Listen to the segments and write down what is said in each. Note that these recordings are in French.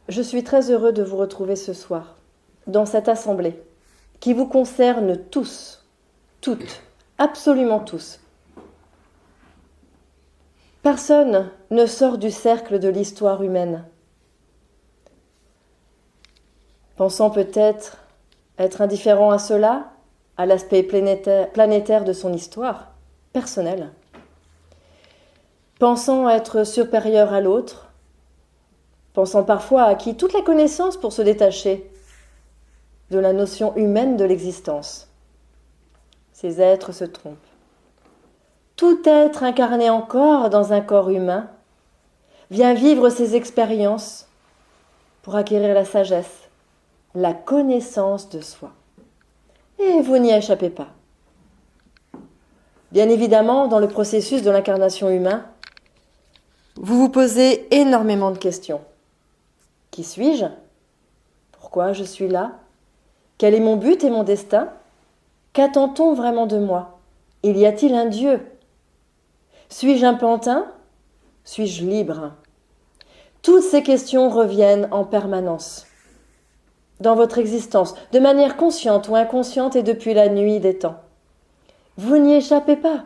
Je suis très heureux de vous retrouver ce soir, dans cette assemblée, qui vous concerne tous, toutes, absolument tous. Personne ne sort du cercle de l'histoire humaine, pensant peut-être être indifférent à cela, à l'aspect planétaire de son histoire, personnelle, pensant être supérieur à l'autre, pensant parfois à acquis toute la connaissance pour se détacher de la notion humaine de l'existence. Ces êtres se trompent. Tout être incarné encore dans un corps humain vient vivre ses expériences pour acquérir la sagesse, la connaissance de soi. Et vous n'y échappez pas. Bien évidemment, dans le processus de l'incarnation humaine, vous vous posez énormément de questions. Qui suis-je? Pourquoi je suis là? Quel est mon but et mon destin? Qu'attend-on vraiment de moi? Il y a-t-il un Dieu? Suis-je un pantin? Suis-je libre? Toutes ces questions reviennent en permanence dans votre existence, de manière consciente ou inconsciente et depuis la nuit des temps. Vous n'y échappez pas.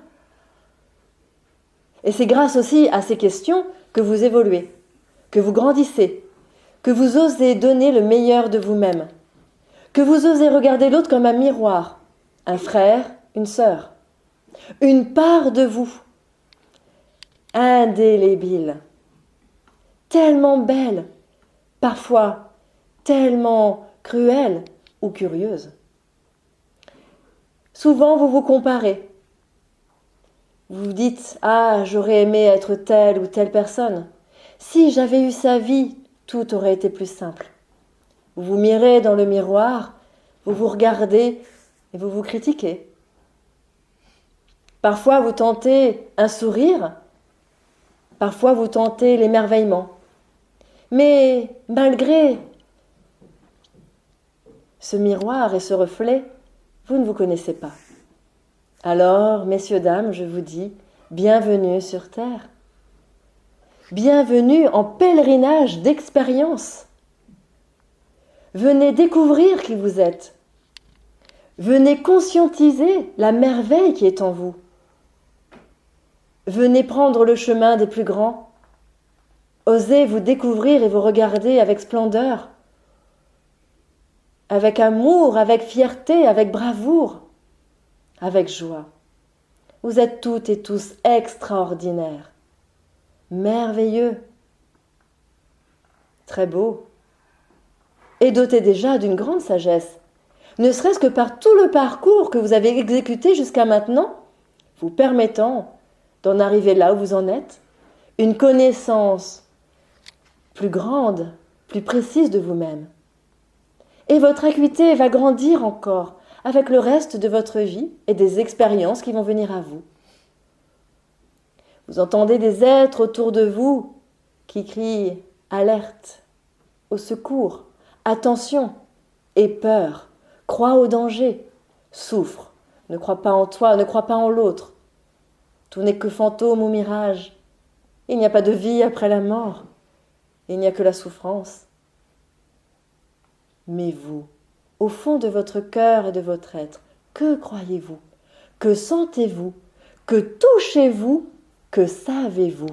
Et c'est grâce aussi à ces questions que vous évoluez, que vous grandissez, que vous osez donner le meilleur de vous-même, que vous osez regarder l'autre comme un miroir, un frère, une sœur, une part de vous, indélébile, tellement belle, parfois tellement cruelle ou curieuse. Souvent, vous vous comparez. Vous vous dites « Ah, j'aurais aimé être telle ou telle personne. Si j'avais eu sa vie, tout aurait été plus simple. » Vous vous mirez dans le miroir, vous vous regardez et vous vous critiquez. Parfois, vous tentez un sourire, parfois, vous tentez l'émerveillement. Mais malgré ce miroir et ce reflet, vous ne vous connaissez pas. Alors, messieurs, dames, je vous dis, bienvenue sur Terre. Bienvenue en pèlerinage d'expérience. Venez découvrir qui vous êtes. Venez conscientiser la merveille qui est en vous. Venez prendre le chemin des plus grands. Osez vous découvrir et vous regarder avec splendeur, avec amour, avec fierté, avec bravoure, avec joie. Vous êtes toutes et tous extraordinaires, merveilleux, très beaux, et dotés déjà d'une grande sagesse, ne serait-ce que par tout le parcours que vous avez exécuté jusqu'à maintenant, vous permettant d'en arriver là où vous en êtes, une connaissance plus grande, plus précise de vous-même. Et votre acuité va grandir encore avec le reste de votre vie et des expériences qui vont venir à vous. Vous entendez des êtres autour de vous qui crient « alerte »,« au secours »,« attention » et « peur », « crois au danger »,« souffre », « ne crois pas en toi », « ne crois pas en l'autre ». Tout n'est que fantôme ou mirage. Il n'y a pas de vie après la mort. Il n'y a que la souffrance. Mais vous, au fond de votre cœur et de votre être, que croyez-vous? Que sentez-vous? Que touchez-vous? Que savez-vous?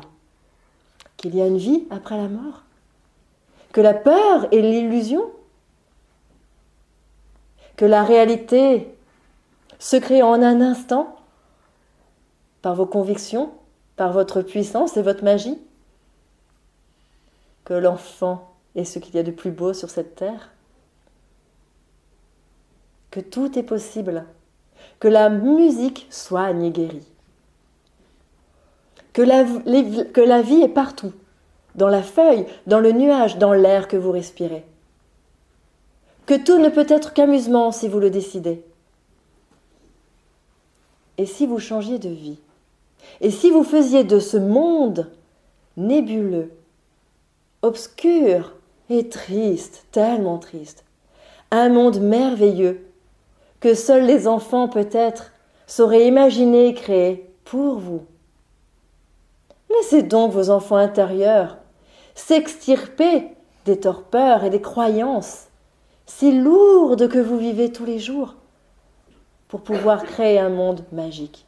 Qu'il y a une vie après la mort? Que la peur est l'illusion? Que la réalité se crée en un instant par vos convictions, par votre puissance et votre magie? Que l'enfant est ce qu'il y a de plus beau sur cette terre? Que tout est possible, que la musique soigne et guérit, que la vie est partout, dans la feuille, dans le nuage, dans l'air que vous respirez, que tout ne peut être qu'amusement si vous le décidez. Et si vous changiez de vie, et si vous faisiez de ce monde nébuleux, obscur et triste, tellement triste, un monde merveilleux, que seuls les enfants peut-être sauraient imaginer et créer pour vous. Laissez donc vos enfants intérieurs s'extirper des torpeurs et des croyances si lourdes que vous vivez tous les jours pour pouvoir créer un monde magique.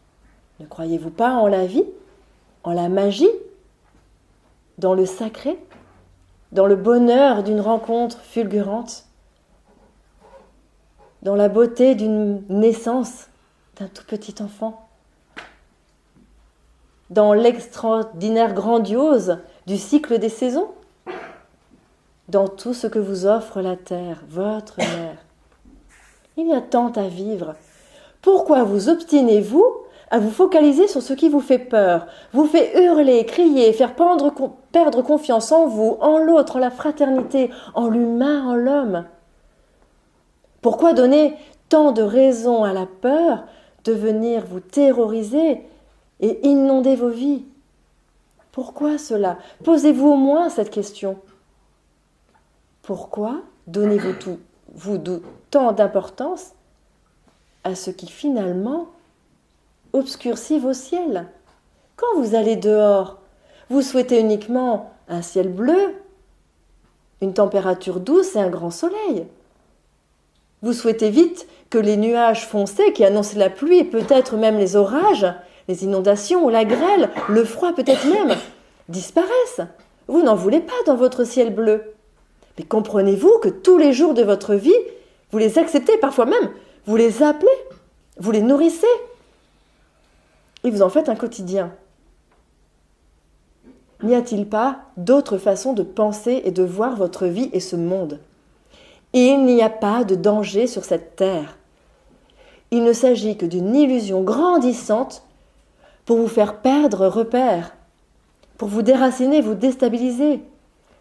Ne croyez-vous pas en la vie, en la magie, dans le sacré, dans le bonheur d'une rencontre fulgurante, dans la beauté d'une naissance d'un tout petit enfant, dans l'extraordinaire grandiose du cycle des saisons, dans tout ce que vous offre la terre, votre mère. Il y a tant à vivre. Pourquoi vous obstinez-vous à vous focaliser sur ce qui vous fait peur, vous fait hurler, crier, faire perdre confiance en vous, en l'autre, en la fraternité, en l'humain, en l'homme? Pourquoi donner tant de raisons à la peur de venir vous terroriser et inonder vos vies? Pourquoi cela? Posez-vous au moins cette question. Pourquoi donnez-vous tant d'importance à ce qui finalement obscurcit vos ciels? Quand vous allez dehors, vous souhaitez uniquement un ciel bleu, une température douce et un grand soleil. Vous souhaitez vite que les nuages foncés qui annoncent la pluie et peut-être même les orages, les inondations, la grêle, le froid peut-être même, disparaissent. Vous n'en voulez pas dans votre ciel bleu. Mais comprenez-vous que tous les jours de votre vie, vous les acceptez, parfois même, vous les appelez, vous les nourrissez, et vous en faites un quotidien. N'y a-t-il pas d'autre façon de penser et de voir votre vie et ce monde? Il n'y a pas de danger sur cette terre. Il ne s'agit que d'une illusion grandissante pour vous faire perdre repère, pour vous déraciner, vous déstabiliser.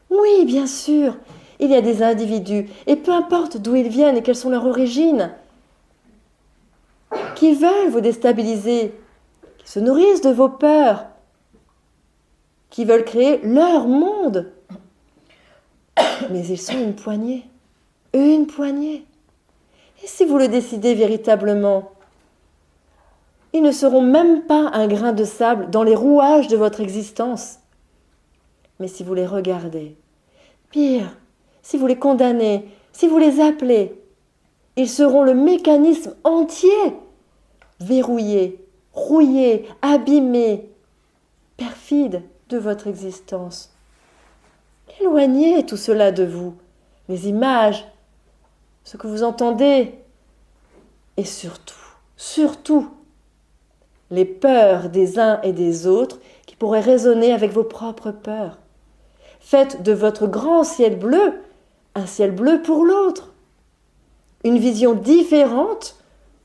Oui, bien sûr, il y a des individus, et peu importe d'où ils viennent et quelles sont leurs origines, qui veulent vous déstabiliser, qui se nourrissent de vos peurs, qui veulent créer leur monde. Mais ils sont une poignée. Une poignée. Et si vous le décidez véritablement, ils ne seront même pas un grain de sable dans les rouages de votre existence. Mais si vous les regardez, pire, si vous les condamnez, si vous les appelez, ils seront le mécanisme entier, verrouillé, rouillé, abîmé, perfide de votre existence. Éloignez tout cela de vous, les images, ce que vous entendez, et surtout, les peurs des uns et des autres qui pourraient résonner avec vos propres peurs. Faites de votre grand ciel bleu un ciel bleu pour l'autre. Une vision différente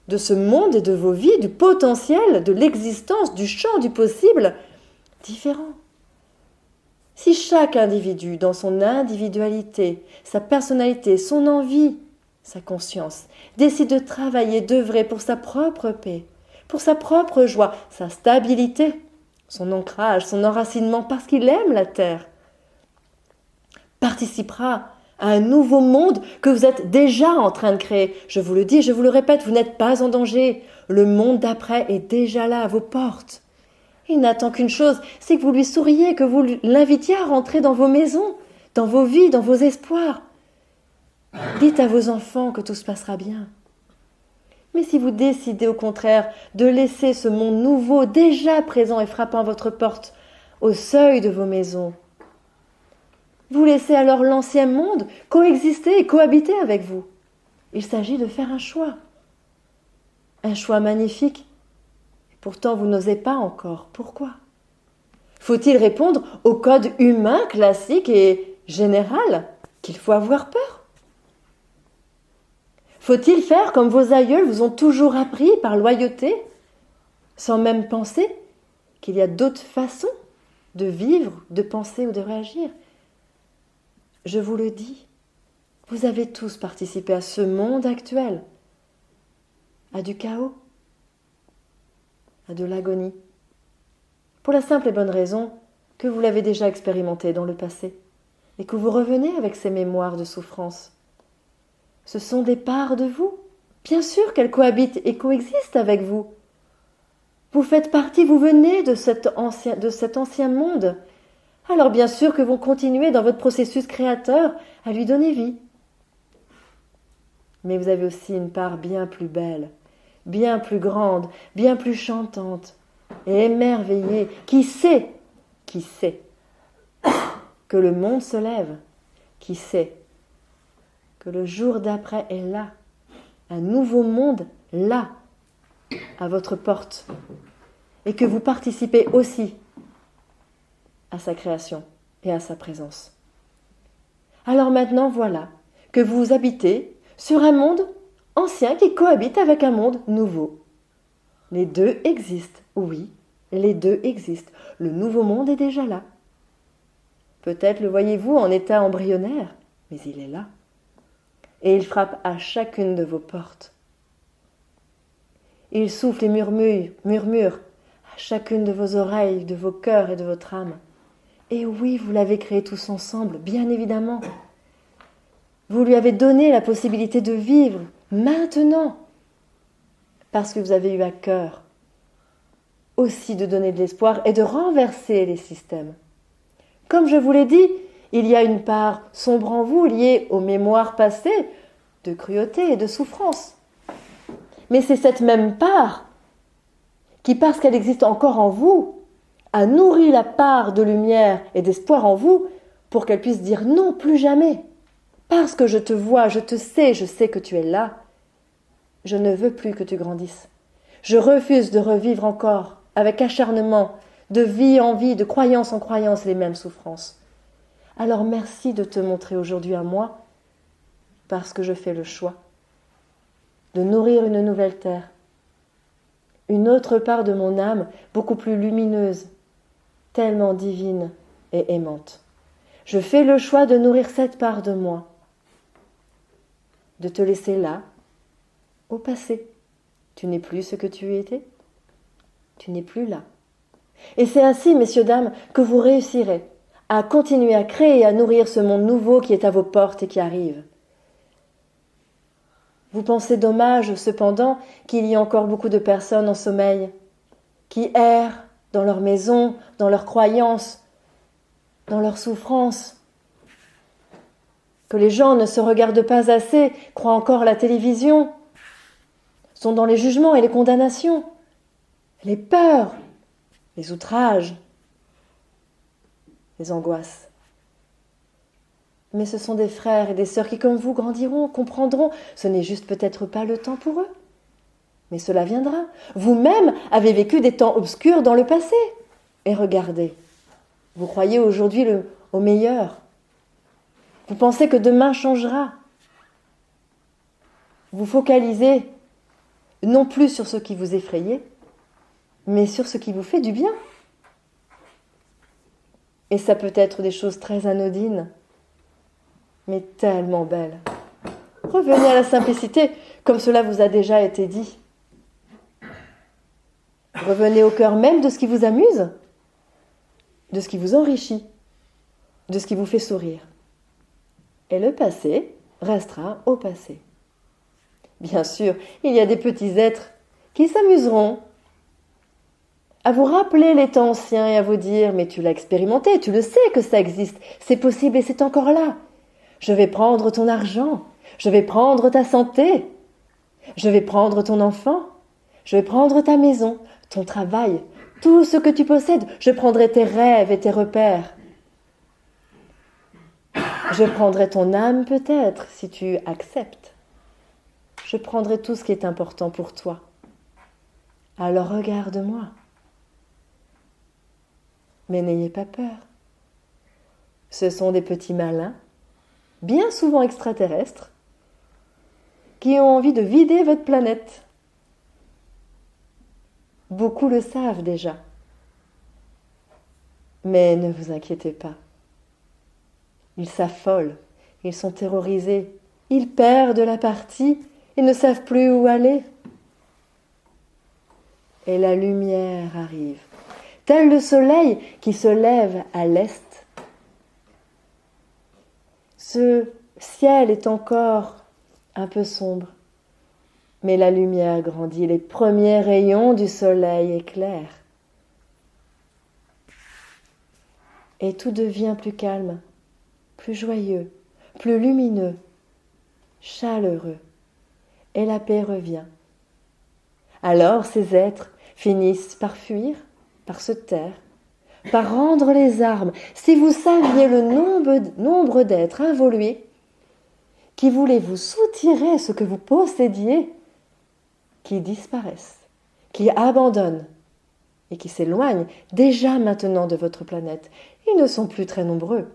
de ce monde et de vos vies, du potentiel, de l'existence, du champ du possible, différent. Si chaque individu, dans son individualité, sa personnalité, son envie, sa conscience, décide de travailler, d'œuvrer pour sa propre paix, pour sa propre joie, sa stabilité, son ancrage, son enracinement, parce qu'il aime la terre, participera à un nouveau monde que vous êtes déjà en train de créer. Je vous le dis, je vous le répète, vous n'êtes pas en danger. Le monde d'après est déjà là, à vos portes. Il n'attend qu'une chose, c'est que vous lui souriez, que vous l'invitiez à rentrer dans vos maisons, dans vos vies, dans vos espoirs. Dites à vos enfants que tout se passera bien. Mais si vous décidez au contraire de laisser ce monde nouveau déjà présent et frappant à votre porte au seuil de vos maisons, vous laissez alors l'ancien monde coexister et cohabiter avec vous. Il s'agit de faire un choix magnifique. Pourtant, vous n'osez pas encore. Pourquoi? Faut-il répondre au code humain classique et général qu'il faut avoir peur? Faut-il faire comme vos aïeuls vous ont toujours appris par loyauté, sans même penser qu'il y a d'autres façons de vivre, de penser ou de réagir? Je vous le dis, vous avez tous participé à ce monde actuel, à du chaos, à de l'agonie, pour la simple et bonne raison que vous l'avez déjà expérimenté dans le passé et que vous revenez avec ces mémoires de souffrance. Ce sont des parts de vous, bien sûr qu'elles cohabitent et coexistent avec vous. Vous faites partie, vous venez de cet ancien monde, Alors bien sûr que vous continuez dans votre processus créateur à lui donner vie. Mais vous avez aussi une part bien plus belle, bien plus grande, bien plus chantante et émerveillée, qui sait que le monde se lève, qui sait que le jour d'après est là, un nouveau monde là, à votre porte, et que vous participez aussi à sa création et à sa présence. Alors maintenant, voilà que vous habitez sur un monde ancien qui cohabite avec un monde nouveau. Les deux existent, oui, les deux existent. Le nouveau monde est déjà là. Peut-être le voyez-vous en état embryonnaire, mais il est là. Et il frappe à chacune de vos portes. Il souffle et murmure à chacune de vos oreilles, de vos cœurs et de votre âme. Et oui, vous l'avez créé tous ensemble, bien évidemment. Vous lui avez donné la possibilité de vivre maintenant, parce que vous avez eu à cœur aussi de donner de l'espoir et de renverser les systèmes. Comme je vous l'ai dit, il y a une part sombre en vous liée aux mémoires passées de cruauté et de souffrance. Mais c'est cette même part qui, parce qu'elle existe encore en vous, a nourri la part de lumière et d'espoir en vous pour qu'elle puisse dire non, plus jamais. Parce que je te vois, je sais que tu es là. Je ne veux plus que tu grandisses. Je refuse de revivre encore, avec acharnement, de vie en vie, de croyance en croyance, les mêmes souffrances. Alors merci de te montrer aujourd'hui à moi, parce que je fais le choix de nourrir une nouvelle terre, une autre part de mon âme, beaucoup plus lumineuse, tellement divine et aimante. Je fais le choix de nourrir cette part de moi, de te laisser là, au passé. Tu n'es plus ce que tu étais. Tu n'es plus là. Et c'est ainsi, messieurs, dames, que vous réussirez à continuer à créer et à nourrir ce monde nouveau qui est à vos portes et qui arrive. Vous pensez dommage, cependant, qu'il y ait encore beaucoup de personnes en sommeil, qui errent dans leur maison, dans leurs croyances, dans leurs souffrances, que les gens ne se regardent pas assez, croient encore à la télévision, sont dans les jugements et les condamnations, les peurs, les outrages, les angoisses. Mais ce sont des frères et des sœurs qui, comme vous, grandiront, comprendront. Ce n'est juste peut-être pas le temps pour eux. Mais cela viendra. Vous-même avez vécu des temps obscurs dans le passé. Et regardez, vous croyez aujourd'hui au meilleur. Vous pensez que demain changera. Vous focalisez non plus sur ce qui vous effrayait, mais sur ce qui vous fait du bien. Et ça peut être des choses très anodines, mais tellement belles. Revenez à la simplicité, comme cela vous a déjà été dit. Revenez au cœur même de ce qui vous amuse, de ce qui vous enrichit, de ce qui vous fait sourire. Et le passé restera au passé. Bien sûr, il y a des petits êtres qui s'amuseront à vous rappeler les temps anciens et à vous dire « Mais tu l'as expérimenté, tu le sais que ça existe, c'est possible et c'est encore là. Je vais prendre ton argent, je vais prendre ta santé, je vais prendre ton enfant, je vais prendre ta maison, ton travail, tout ce que tu possèdes, je prendrai tes rêves et tes repères. Je prendrai ton âme peut-être, si tu acceptes. Je prendrai tout ce qui est important pour toi. Alors regarde-moi. Mais n'ayez pas peur. Ce sont des petits malins, bien souvent extraterrestres, qui ont envie de vider votre planète. Beaucoup le savent déjà. Mais ne vous inquiétez pas. Ils s'affolent, ils sont terrorisés, ils perdent la partie, ils ne savent plus où aller. Et la lumière arrive, tel le soleil qui se lève à l'est. Ce ciel est encore un peu sombre, mais la lumière grandit, les premiers rayons du soleil éclairent. et tout devient plus calme, plus joyeux, plus lumineux, chaleureux, et la paix revient. Alors ces êtres finissent par fuir, par se taire, par rendre les armes. Si vous saviez le nombre d'êtres involués qui voulaient vous soutirer ce que vous possédiez, qui disparaissent, qui abandonnent et qui s'éloignent déjà maintenant de votre planète. Ils ne sont plus très nombreux.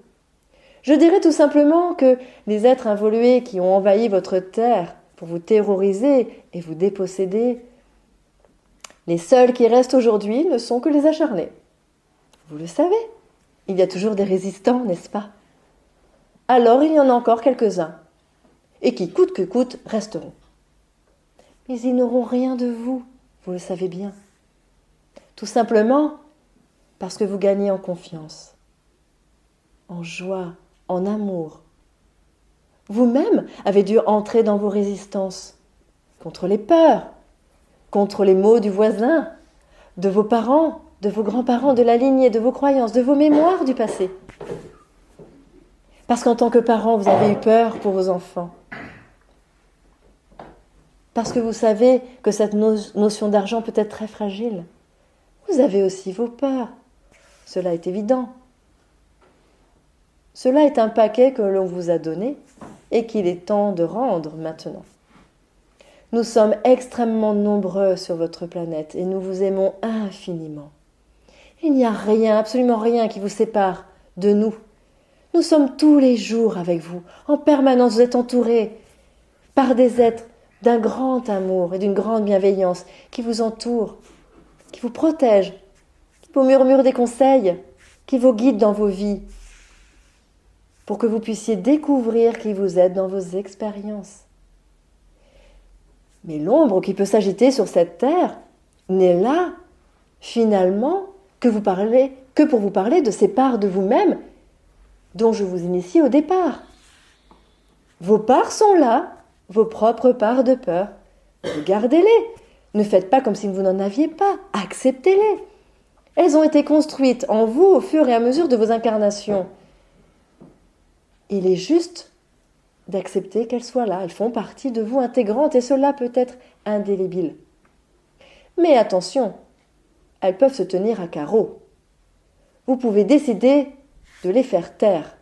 Je dirais tout simplement que les êtres involués qui ont envahi votre terre pour vous terroriser et vous déposséder, les seuls qui restent aujourd'hui ne sont que les acharnés. Vous le savez, il y a toujours des résistants, n'est-ce pas? Alors il y en a encore quelques-uns, et qui coûte que coûte resteront. Mais ils n'auront rien de vous, vous le savez bien. Tout simplement parce que vous gagnez en confiance, en joie, en amour. Vous-même avez dû entrer dans vos résistances contre les peurs, contre les maux du voisin, de vos parents, de vos grands-parents, de la lignée, de vos croyances, de vos mémoires du passé. Parce qu'en tant que parent, vous avez eu peur pour vos enfants. Parce que vous savez que cette notion d'argent peut être très fragile. Vous avez aussi vos peurs. Cela est évident. Cela est un paquet que l'on vous a donné et qu'il est temps de rendre maintenant. Nous sommes extrêmement nombreux sur votre planète et nous vous aimons infiniment. Il n'y a rien, absolument rien qui vous sépare de nous. Nous sommes tous les jours avec vous, en permanence. Vous êtes entourés par des êtres d'un grand amour et d'une grande bienveillance qui vous entourent, qui vous protègent, qui vous murmurent des conseils, qui vous guident dans vos vies, pour que vous puissiez découvrir qui vous êtes dans vos expériences. Mais l'ombre qui peut s'agiter sur cette terre n'est là, finalement, que pour vous parler de ces parts de vous-même dont je vous initie au départ. Vos parts sont là, vos propres parts de peur. Regardez-les. Ne faites pas comme si vous n'en aviez pas. Acceptez-les. Elles ont été construites en vous au fur et à mesure de vos incarnations. Il est juste d'accepter qu'elles soient là. Elles font partie de vous intégrantes et cela peut être indélébile. Mais attention, elles peuvent se tenir à carreau. Vous pouvez décider de les faire taire,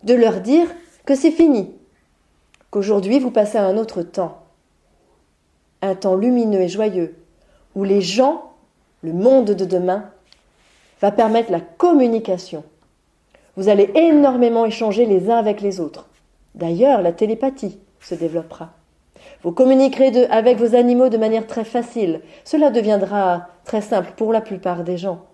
de leur dire que c'est fini, qu'aujourd'hui vous passez à un autre temps, un temps lumineux et joyeux, où les gens, le monde de demain, va permettre la communication. Vous allez énormément échanger les uns avec les autres. D'ailleurs, la télépathie se développera. Vous communiquerez avec vos animaux de manière très facile. Cela deviendra très simple pour la plupart des gens.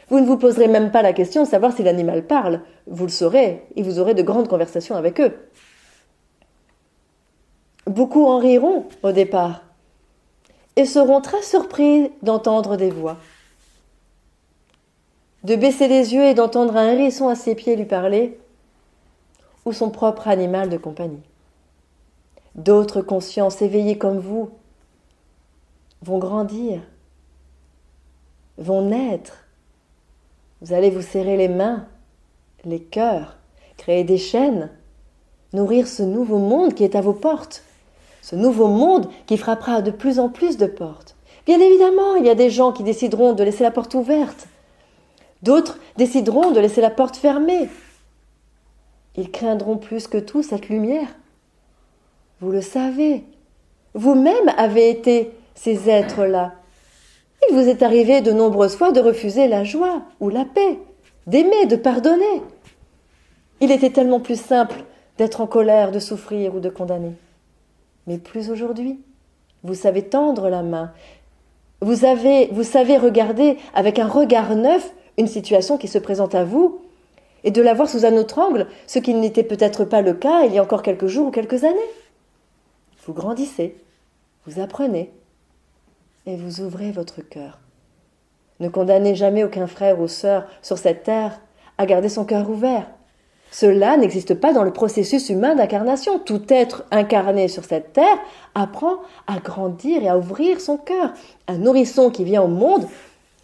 Vous ne vous poserez même pas la question de savoir si l'animal parle. Vous le saurez et vous aurez de grandes conversations avec eux. Beaucoup en riront au départ et seront très surpris d'entendre des voix. De baisser les yeux et d'entendre un hérisson à ses pieds lui parler ou son propre animal de compagnie. D'autres consciences éveillées comme vous vont grandir, vont naître. Vous allez vous serrer les mains, les cœurs, créer des chaînes, nourrir ce nouveau monde qui est à vos portes, ce nouveau monde qui frappera de plus en plus de portes. Bien évidemment, il y a des gens qui décideront de laisser la porte ouverte, d'autres décideront de laisser la porte fermée. Ils craindront plus que tout cette lumière. Vous le savez, vous-même avez été ces êtres-là. Il vous est arrivé de nombreuses fois de refuser la joie ou la paix, d'aimer, de pardonner. Il était tellement plus simple d'être en colère, de souffrir ou de condamner. Mais plus aujourd'hui. Vous savez tendre la main. Vous savez regarder avec un regard neuf une situation qui se présente à vous et de la voir sous un autre angle, ce qui n'était peut-être pas le cas il y a encore quelques jours ou quelques années. Vous grandissez, vous apprenez et vous ouvrez votre cœur. Ne condamnez jamais aucun frère ou sœur sur cette terre à garder son cœur ouvert. Cela n'existe pas dans le processus humain d'incarnation. Tout être incarné sur cette terre apprend à grandir et à ouvrir son cœur. Un nourrisson qui vient au monde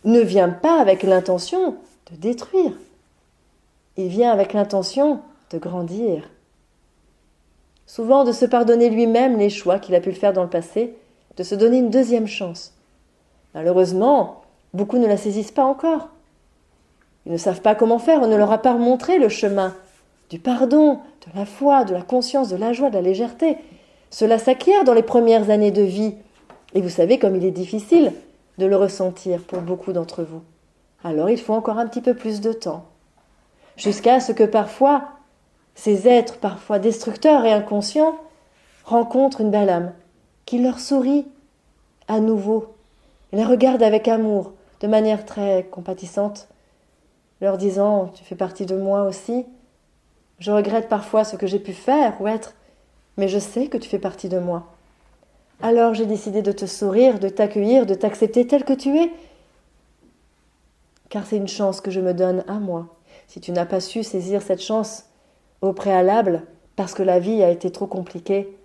ne vient pas avec l'intention de détruire, Il vient avec l'intention de grandir. Souvent de se pardonner lui-même les choix qu'il a pu faire dans le passé, de se donner une deuxième chance. Malheureusement, beaucoup ne la saisissent pas encore. Ils ne savent pas comment faire, on ne leur a pas montré le chemin du pardon, de la foi, de la conscience, de la joie, de la légèreté. Cela s'acquiert dans les premières années de vie. Et vous savez comme il est difficile de le ressentir pour beaucoup d'entre vous. Alors il faut encore un petit peu plus de temps. Jusqu'à ce que parfois, ces êtres parfois destructeurs et inconscients rencontrent une belle âme qui leur sourit à nouveau, et les regarde avec amour, de manière très compatissante, leur disant « Tu fais partie de moi aussi, je regrette parfois ce que j'ai pu faire ou être, mais je sais que tu fais partie de moi. Alors j'ai décidé de te sourire, de t'accueillir, de t'accepter tel que tu es, car c'est une chance que je me donne à moi. Si tu n'as pas su saisir cette chance au préalable, parce que la vie a été trop compliquée,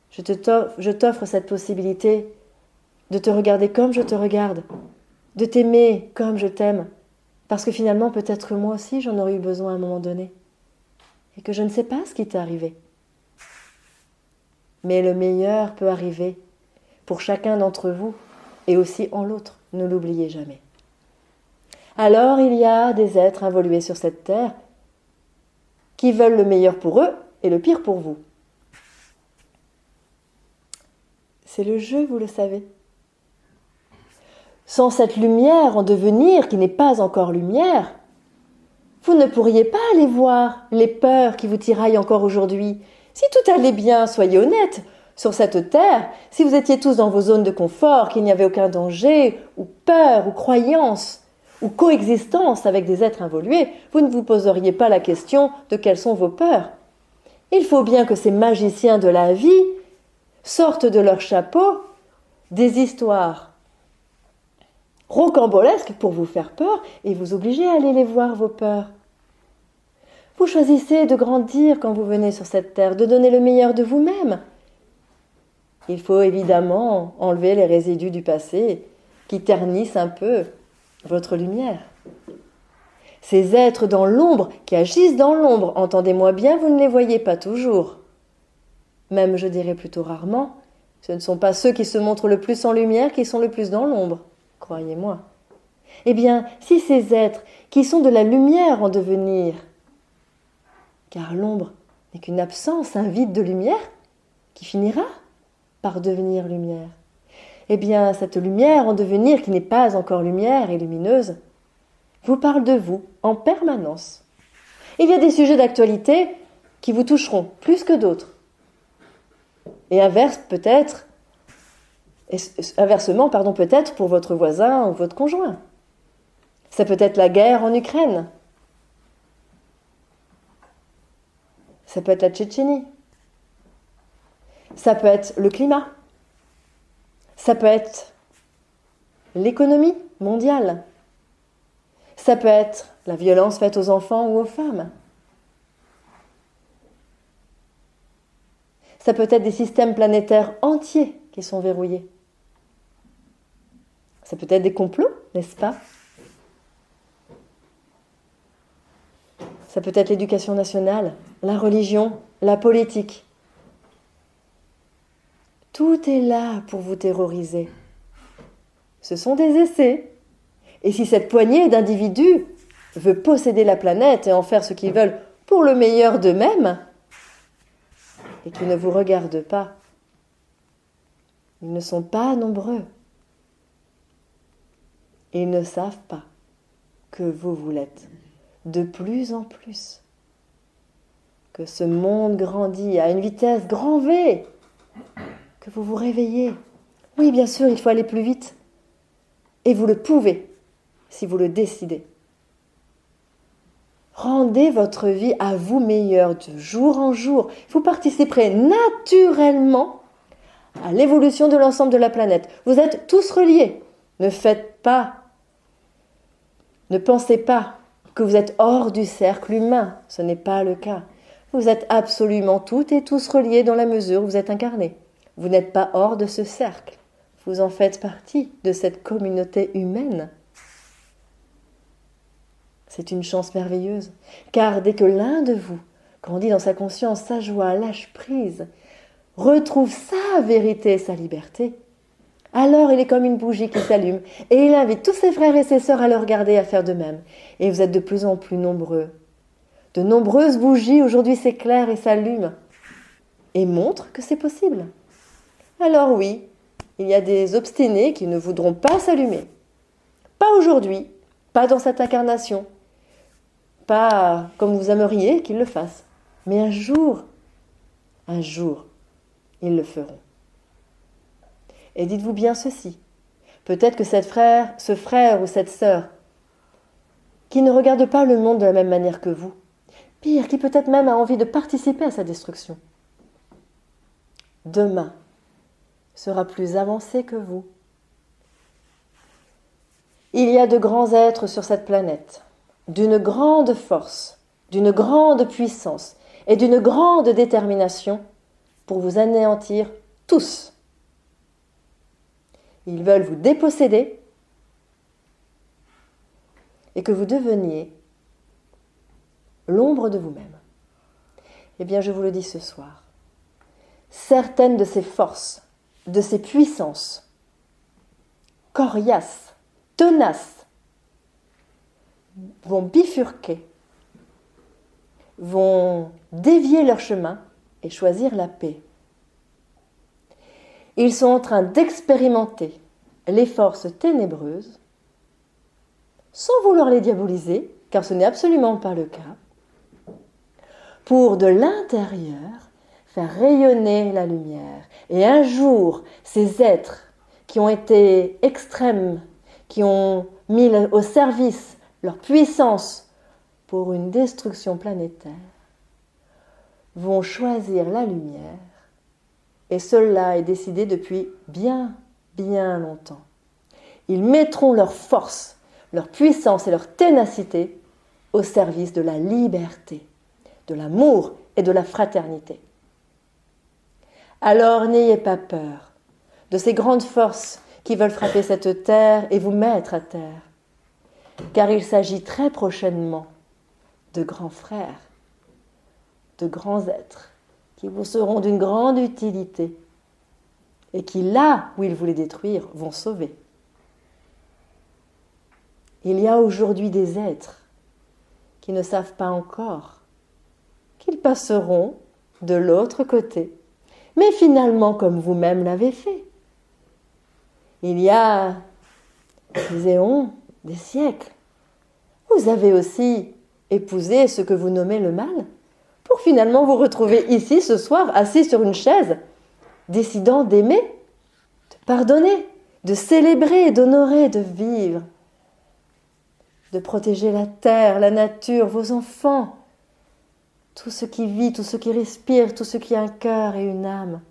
je t'offre cette possibilité de te regarder comme je te regarde, de t'aimer comme je t'aime, parce que finalement peut-être que moi aussi j'en aurais eu besoin à un moment donné, et que je ne sais pas ce qui t'est arrivé. Mais le meilleur peut arriver pour chacun d'entre vous, et aussi en l'autre, ne l'oubliez jamais. Alors il y a des êtres involués sur cette terre qui veulent le meilleur pour eux et le pire pour vous. C'est le jeu, vous le savez. Sans cette lumière en devenir qui n'est pas encore lumière, vous ne pourriez pas aller voir les peurs qui vous tiraillent encore aujourd'hui. Si tout allait bien, soyez honnêtes, sur cette terre, si vous étiez tous dans vos zones de confort, qu'il n'y avait aucun danger, ou peur, ou croyance, ou coexistence avec des êtres involués, vous ne vous poseriez pas la question de quelles sont vos peurs. Il faut bien que ces magiciens de la vie sortent de leur chapeau des histoires rocambolesques pour vous faire peur et vous obliger à aller les voir, vos peurs. Vous choisissez de grandir quand vous venez sur cette terre, de donner le meilleur de vous-même. Il faut évidemment enlever les résidus du passé qui ternissent un peu votre lumière. Ces êtres dans l'ombre, qui agissent dans l'ombre, entendez-moi bien, vous ne les voyez pas toujours. Même, je dirais plutôt rarement, ce ne sont pas ceux qui se montrent le plus en lumière qui sont le plus dans l'ombre, croyez-moi. Eh bien, si ces êtres qui sont de la lumière en devenir, car l'ombre n'est qu'une absence, un vide de lumière, qui finira par devenir lumière. Eh bien, cette lumière en devenir qui n'est pas encore lumière et lumineuse, vous parle de vous en permanence. Il y a des sujets d'actualité qui vous toucheront plus que d'autres. Et inversement, peut-être pour votre voisin ou votre conjoint. Ça peut être la guerre en Ukraine. Ça peut être la Tchétchénie. Ça peut être le climat. Ça peut être l'économie mondiale. Ça peut être la violence faite aux enfants ou aux femmes. Ça peut être des systèmes planétaires entiers qui sont verrouillés. Ça peut être des complots, n'est-ce pas? Ça peut être l'éducation nationale, la religion, la politique. Tout est là pour vous terroriser. Ce sont des essais. Et si cette poignée d'individus veut posséder la planète et en faire ce qu'ils veulent pour le meilleur d'eux-mêmes, et qu'ils ne vous regardent pas, ils ne sont pas nombreux. Ils ne savent pas que vous l'êtes de plus en plus. Que ce monde grandit à une vitesse grand V. Que vous vous réveillez. Oui, bien sûr, il faut aller plus vite. Et vous le pouvez, si vous le décidez. Rendez votre vie à vous meilleure de jour en jour. Vous participerez naturellement à l'évolution de l'ensemble de la planète. Vous êtes tous reliés. Ne pensez pas que vous êtes hors du cercle humain. Ce n'est pas le cas. Vous êtes absolument toutes et tous reliés dans la mesure où vous êtes incarnés. Vous n'êtes pas hors de ce cercle. Vous en faites partie de cette communauté humaine. C'est une chance merveilleuse, car dès que l'un de vous grandit dans sa conscience, sa joie, lâche prise, retrouve sa vérité et sa liberté, alors il est comme une bougie qui s'allume et il invite tous ses frères et ses sœurs à le regarder et à faire de même. Et vous êtes de plus en plus nombreux. De nombreuses bougies aujourd'hui s'éclairent et s'allument et montrent que c'est possible. Alors oui, il y a des obstinés qui ne voudront pas s'allumer. Pas aujourd'hui, pas dans cette incarnation, pas comme vous aimeriez qu'ils le fassent. Mais un jour, ils le feront. Et dites-vous bien ceci, peut-être que ce frère ou cette sœur, qui ne regarde pas le monde de la même manière que vous, pire, qui peut-être même a envie de participer à sa destruction, demain sera plus avancé que vous. Il y a de grands êtres sur cette planète, d'une grande force, d'une grande puissance et d'une grande détermination pour vous anéantir tous. Ils veulent vous déposséder et que vous deveniez l'ombre de vous-même. Eh bien, je vous le dis ce soir, certaines de ces forces, de ces puissances, coriaces, tenaces, vont bifurquer, vont dévier leur chemin et choisir la paix. Ils sont en train d'expérimenter les forces ténébreuses sans vouloir les diaboliser, car ce n'est absolument pas le cas, pour de l'intérieur faire rayonner la lumière. Et un jour, ces êtres qui ont été extrêmes, qui ont mis au service leur puissance pour une destruction planétaire, vont choisir la lumière. Et cela est décidé depuis bien, bien longtemps. Ils mettront leur force, leur puissance et leur ténacité au service de la liberté, de l'amour et de la fraternité. Alors n'ayez pas peur de ces grandes forces qui veulent frapper cette terre et vous mettre à terre, car il s'agit très prochainement de grands frères, de grands êtres, qui vous seront d'une grande utilité et qui, là où ils voulaient détruire, vont sauver. Il y a aujourd'hui des êtres qui ne savent pas encore qu'ils passeront de l'autre côté, mais finalement comme vous-même l'avez fait. Il y a des éons, des siècles, vous avez aussi épousé ce que vous nommez le mal, pour finalement vous retrouver ici ce soir, assis sur une chaise, décidant d'aimer, de pardonner, de célébrer, d'honorer, de vivre, de protéger la terre, la nature, vos enfants, tout ce qui vit, tout ce qui respire, tout ce qui a un cœur et une âme,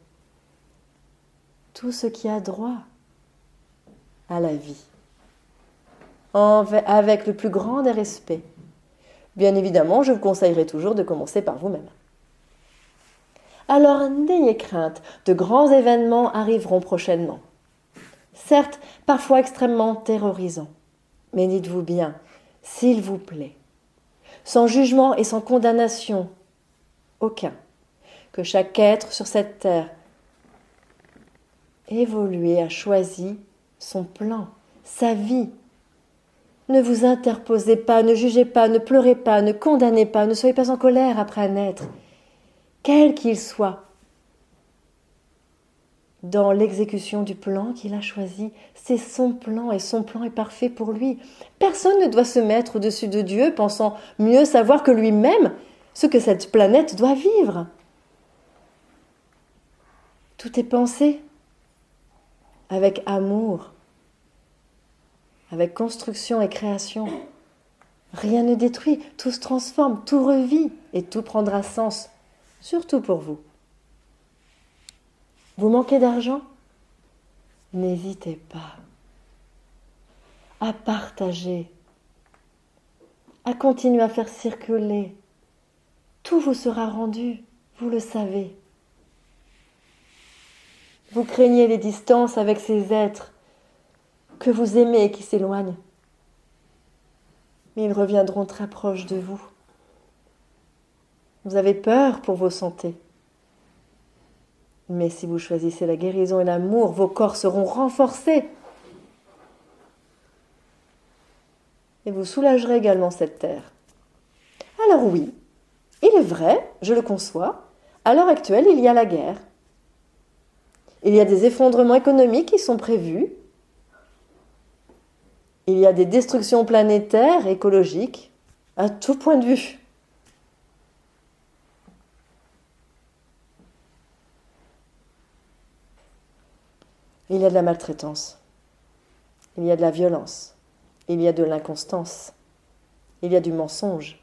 tout ce qui a droit à la vie, avec le plus grand des respects. Bien évidemment, je vous conseillerais toujours de commencer par vous-même. Alors n'ayez crainte, de grands événements arriveront prochainement. Certes, parfois extrêmement terrorisants, mais dites-vous bien, s'il vous plaît, sans jugement et sans condamnation aucun, que chaque être sur cette terre évolué a choisi son plan, sa vie. Ne vous interposez pas, ne jugez pas, ne pleurez pas, ne condamnez pas, ne soyez pas en colère après un être, quel qu'il soit, dans l'exécution du plan qu'il a choisi. C'est son plan et son plan est parfait pour lui. Personne ne doit se mettre au-dessus de Dieu pensant mieux savoir que lui-même ce que cette planète doit vivre. Tout est pensé avec amour, avec construction et création. Rien ne détruit, tout se transforme, tout revit et tout prendra sens, surtout pour vous. Vous manquez d'argent ? N'hésitez pas à partager, à continuer à faire circuler. Tout vous sera rendu, vous le savez. Vous craignez les distances avec ces êtres que vous aimez et qui s'éloignent. mais ils reviendront très proches de vous. Vous avez peur pour vos santé. Mais si vous choisissez la guérison et l'amour, vos corps seront renforcés. Et vous soulagerez également cette terre. Alors oui, il est vrai, je le conçois, à l'heure actuelle, il y a la guerre. Il y a des effondrements économiques qui sont prévus. Il y a des destructions planétaires, écologiques, à tout point de vue. Il y a de la maltraitance. Il y a de la violence. Il y a de l'inconstance. Il y a du mensonge.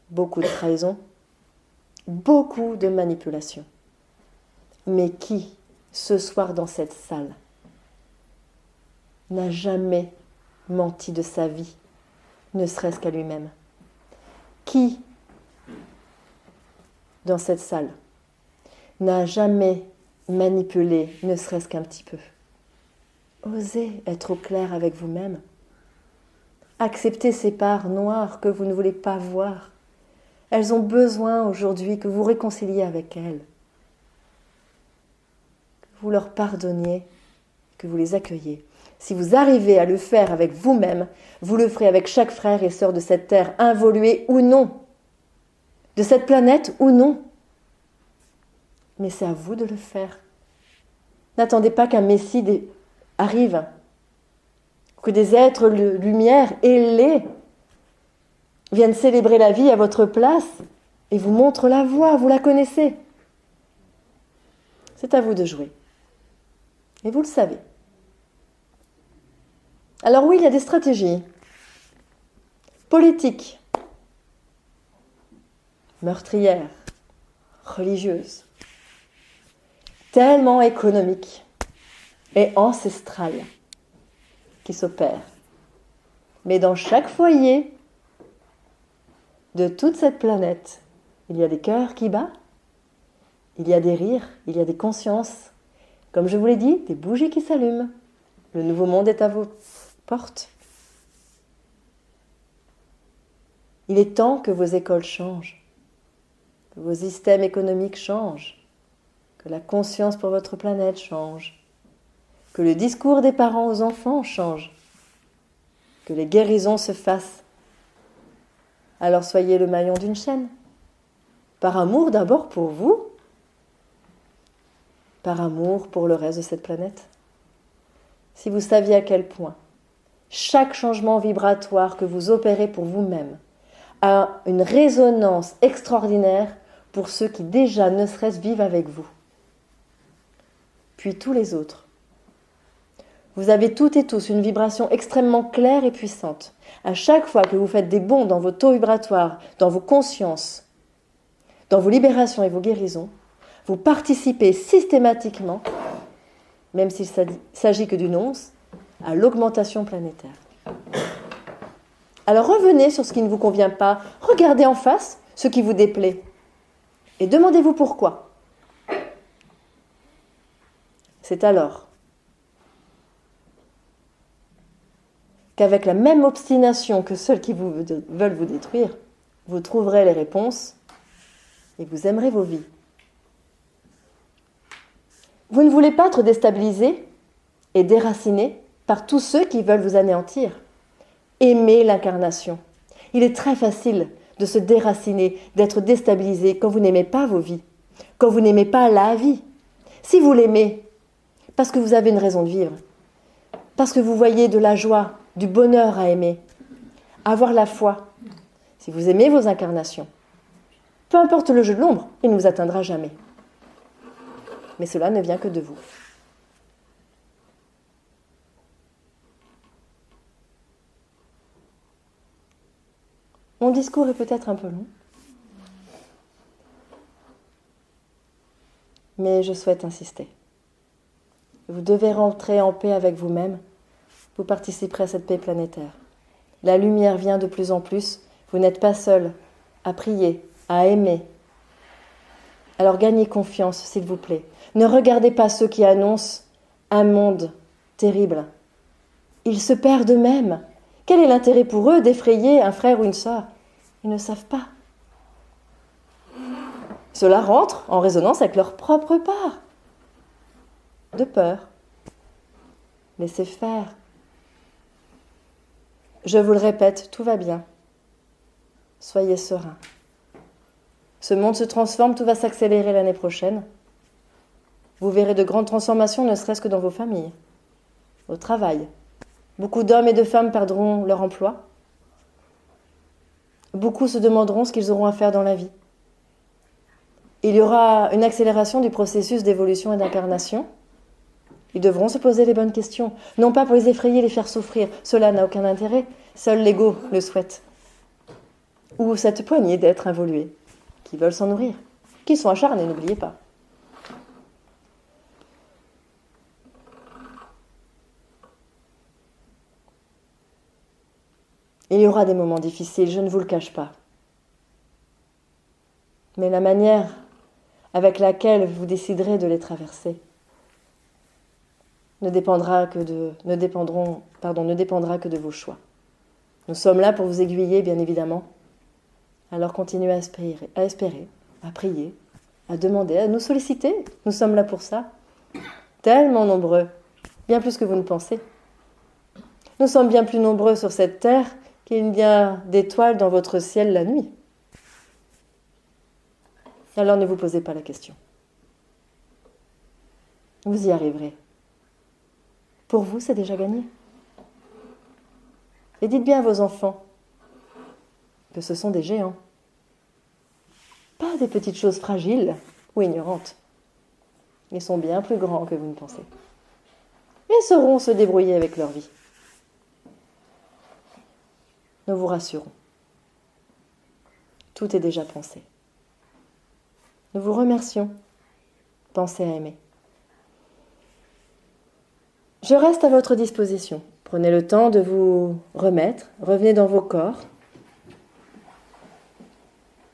Beaucoup de trahison. Beaucoup de manipulation. Mais qui, ce soir dans cette salle, n'a jamais menti de sa vie, ne serait-ce qu'à lui-même? Qui, dans cette salle, n'a jamais manipulé, ne serait-ce qu'un petit peu? Osez être au clair avec vous-même. Acceptez ces parts noires que vous ne voulez pas voir. Elles ont besoin aujourd'hui que vous réconciliez avec elles. Que vous leur pardonniez, que vous les accueilliez. Si vous arrivez à le faire avec vous-même, vous le ferez avec chaque frère et sœur de cette terre, involuée ou non, de cette planète ou non. Mais c'est à vous de le faire. N'attendez pas qu'un Messie arrive, que des êtres de lumière ailés viennent célébrer la vie à votre place et vous montrent la voie, vous la connaissez. C'est à vous de jouer. Et vous le savez. Alors oui, il y a des stratégies politiques, meurtrières, religieuses, tellement économiques et ancestrales qui s'opèrent. Mais dans chaque foyer de toute cette planète, il y a des cœurs qui battent, il y a des rires, il y a des consciences. Comme je vous l'ai dit, des bougies qui s'allument. Le nouveau monde est à vos portes. Il est temps que vos écoles changent, que vos systèmes économiques changent, que la conscience pour votre planète change, que le discours des parents aux enfants change, que les guérisons se fassent. Alors soyez le maillon d'une chaîne. Par amour d'abord pour vous, par amour pour le reste de cette planète. Si vous saviez à quel point chaque changement vibratoire que vous opérez pour vous-même a une résonance extraordinaire pour ceux qui déjà ne serait-ce vivent avec vous, puis tous les autres. Vous avez toutes et tous une vibration extrêmement claire et puissante. À chaque fois que vous faites des bonds dans vos taux vibratoires, dans vos consciences, dans vos libérations et vos guérisons, vous participez systématiquement, même s'il s'agit que d'une once, à l'augmentation planétaire. Alors revenez sur ce qui ne vous convient pas, regardez en face ce qui vous déplaît et demandez-vous pourquoi. C'est alors qu'avec la même obstination que ceux qui veulent vous détruire, vous trouverez les réponses et vous aimerez vos vies. Vous ne voulez pas être déstabilisé et déraciné par tous ceux qui veulent vous anéantir. Aimez l'incarnation. Il est très facile de se déraciner, d'être déstabilisé quand vous n'aimez pas vos vies, quand vous n'aimez pas la vie. Si vous l'aimez, parce que vous avez une raison de vivre, parce que vous voyez de la joie, du bonheur à aimer, avoir la foi. Si vous aimez vos incarnations, peu importe le jeu de l'ombre, il ne vous atteindra jamais. Mais cela ne vient que de vous. Mon discours est peut-être un peu long, mais je souhaite insister. Vous devez rentrer en paix avec vous-même. Vous participerez à cette paix planétaire. La lumière vient de plus en plus. Vous n'êtes pas seul à prier, à aimer. Alors gagnez confiance, s'il vous plaît. Ne regardez pas ceux qui annoncent un monde terrible. Ils se perdent eux-mêmes. Quel est l'intérêt pour eux d'effrayer un frère ou une sœur? Ils ne savent pas. Cela rentre en résonance avec leur propre part de peur. Laissez faire. Je vous le répète, tout va bien. Soyez sereins. Ce monde se transforme, tout va s'accélérer l'année prochaine. Vous verrez de grandes transformations, ne serait-ce que dans vos familles, au travail. Beaucoup d'hommes et de femmes perdront leur emploi. Beaucoup se demanderont ce qu'ils auront à faire dans la vie. Il y aura une accélération du processus d'évolution et d'incarnation. Ils devront se poser les bonnes questions, non pas pour les effrayer, les faire souffrir. Cela n'a aucun intérêt. Seul l'ego le souhaite. Ou cette poignée d'êtres involués, qui veulent s'en nourrir, qui sont acharnés, n'oubliez pas. Il y aura des moments difficiles, je ne vous le cache pas. Mais la manière avec laquelle vous déciderez de les traverser ne dépendra que de vos choix. Nous sommes là pour vous aiguiller, bien évidemment. Alors continuez à espérer, à prier, à demander, à nous solliciter. Nous sommes là pour ça. Tellement nombreux, bien plus que vous ne pensez. Nous sommes bien plus nombreux sur cette terre qu'il y a d'étoiles dans votre ciel la nuit. Alors ne vous posez pas la question. Vous y arriverez. Pour vous, c'est déjà gagné. Et dites bien à vos enfants que ce sont des géants. Pas des petites choses fragiles ou ignorantes. Ils sont bien plus grands que vous ne pensez. Et sauront se débrouiller avec leur vie. Nous vous rassurons. Tout est déjà pensé. Nous vous remercions. Pensez à aimer. Je reste à votre disposition. Prenez le temps de vous remettre. Revenez dans vos corps.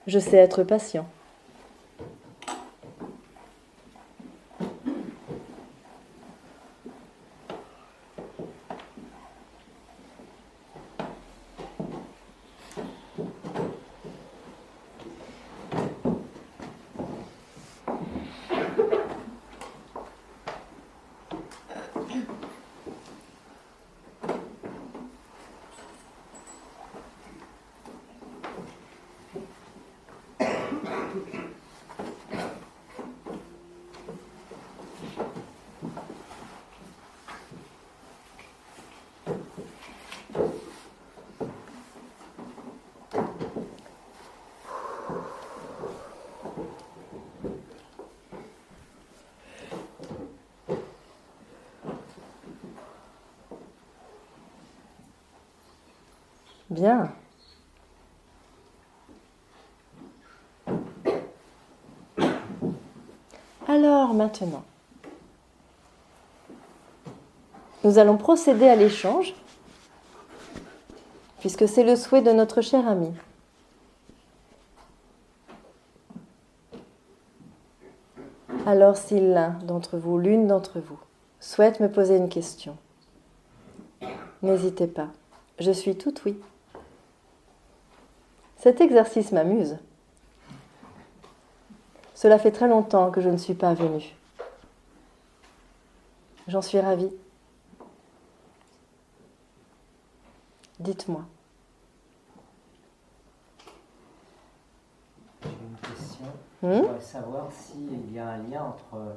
Je sais être patient. Bien. Alors maintenant, nous allons procéder à l'échange, puisque c'est le souhait de notre cher ami. Alors si l'un d'entre vous, l'une d'entre vous, souhaite me poser une question, n'hésitez pas, je suis tout oui. Cet exercice m'amuse. Cela fait très longtemps que je ne suis pas venue. J'en suis ravie. Dites-moi. J'ai une question. Je voudrais savoir s'il y a un lien entre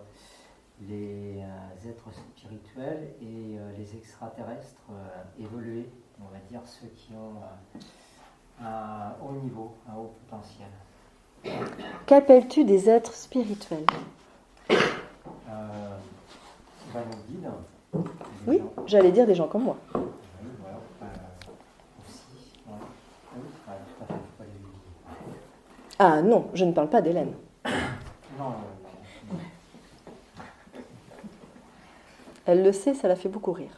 les êtres spirituels et les extraterrestres évolués, on va dire ceux qui ont un haut niveau, un haut potentiel. Qu'appelles-tu des êtres spirituels? Nos guides. Oui, j'allais dire des gens comme moi. Oui, voilà. Aussi. Ouais. Oui, tout à fait. Faut pas les oublier. Ah non, je ne parle pas d'Hélène. Non. Elle le sait, ça la fait beaucoup rire.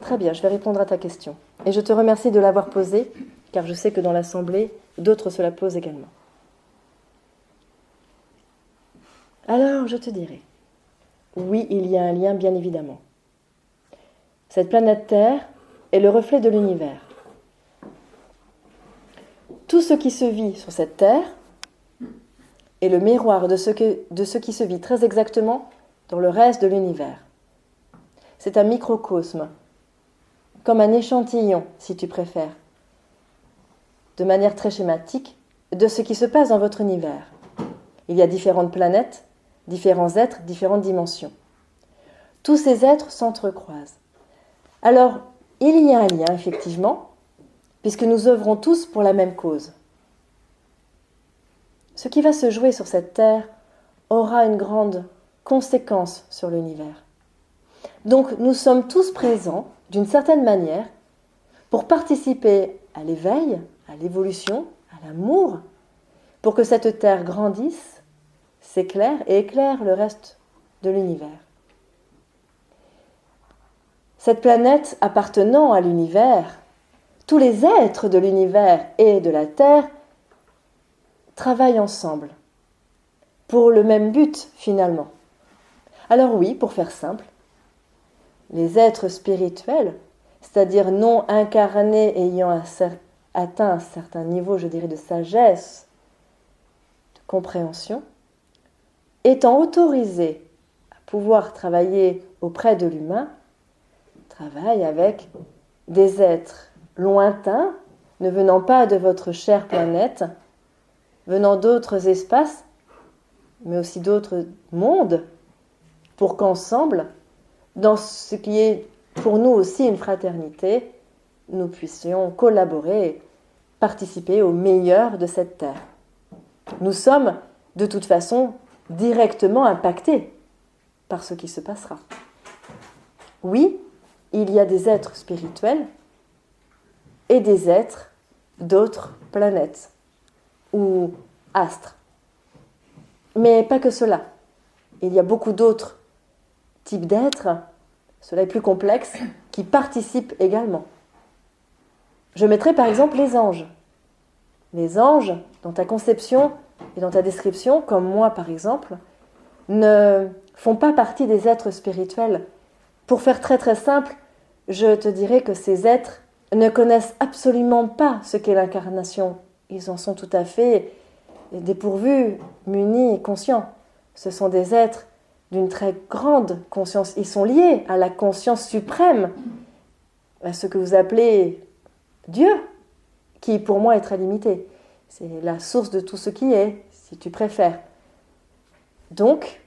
Très bien, je vais répondre à ta question. Et je te remercie de l'avoir posée, car je sais que dans l'Assemblée, d'autres se la posent également. Alors, je te dirai. Oui, il y a un lien, bien évidemment. Cette planète Terre est le reflet de l'univers. Tout ce qui se vit sur cette Terre est le miroir de ce qui se vit très exactement dans le reste de l'univers. C'est un microcosme, comme un échantillon, si tu préfères, de manière très schématique, de ce qui se passe dans votre univers. Il y a différentes planètes, différents êtres, différentes dimensions. Tous ces êtres s'entrecroisent. Alors, il y a un lien, effectivement, puisque nous œuvrons tous pour la même cause. Ce qui va se jouer sur cette terre aura une grande conséquence sur l'univers. Donc, nous sommes tous présents, d'une certaine manière, pour participer à l'éveil, à l'évolution, à l'amour, pour que cette terre grandisse, s'éclaire et éclaire le reste de l'univers. Cette planète appartenant à l'univers, tous les êtres de l'univers et de la Terre travaillent ensemble, pour le même but finalement. Alors oui, pour faire simple, les êtres spirituels, c'est-à-dire non incarnés ayant atteint un certain niveau, je dirais, de sagesse, de compréhension, étant autorisés à pouvoir travailler auprès de l'humain, travaillent avec des êtres lointains, ne venant pas de votre chère planète, venant d'autres espaces, mais aussi d'autres mondes, pour qu'ensemble, dans ce qui est pour nous aussi une fraternité, nous puissions collaborer et participer au meilleur de cette terre. Nous sommes, de toute façon, directement impactés par ce qui se passera. Oui, il y a des êtres spirituels et des êtres d'autres planètes ou astres. Mais pas que cela. Il y a beaucoup d'autres types d'êtres, cela est plus complexe, qui participent également. Je mettrai par exemple les anges. Les anges, dans ta conception et dans ta description, comme moi par exemple, ne font pas partie des êtres spirituels. Pour faire très très simple, je te dirais que ces êtres ne connaissent absolument pas ce qu'est l'incarnation. Ils en sont tout à fait dépourvus, munis et conscients. Ce sont des êtres d'une très grande conscience. Ils sont liés à la conscience suprême, à ce que vous appelez Dieu, qui pour moi est très limité. C'est la source de tout ce qui est, si tu préfères. Donc,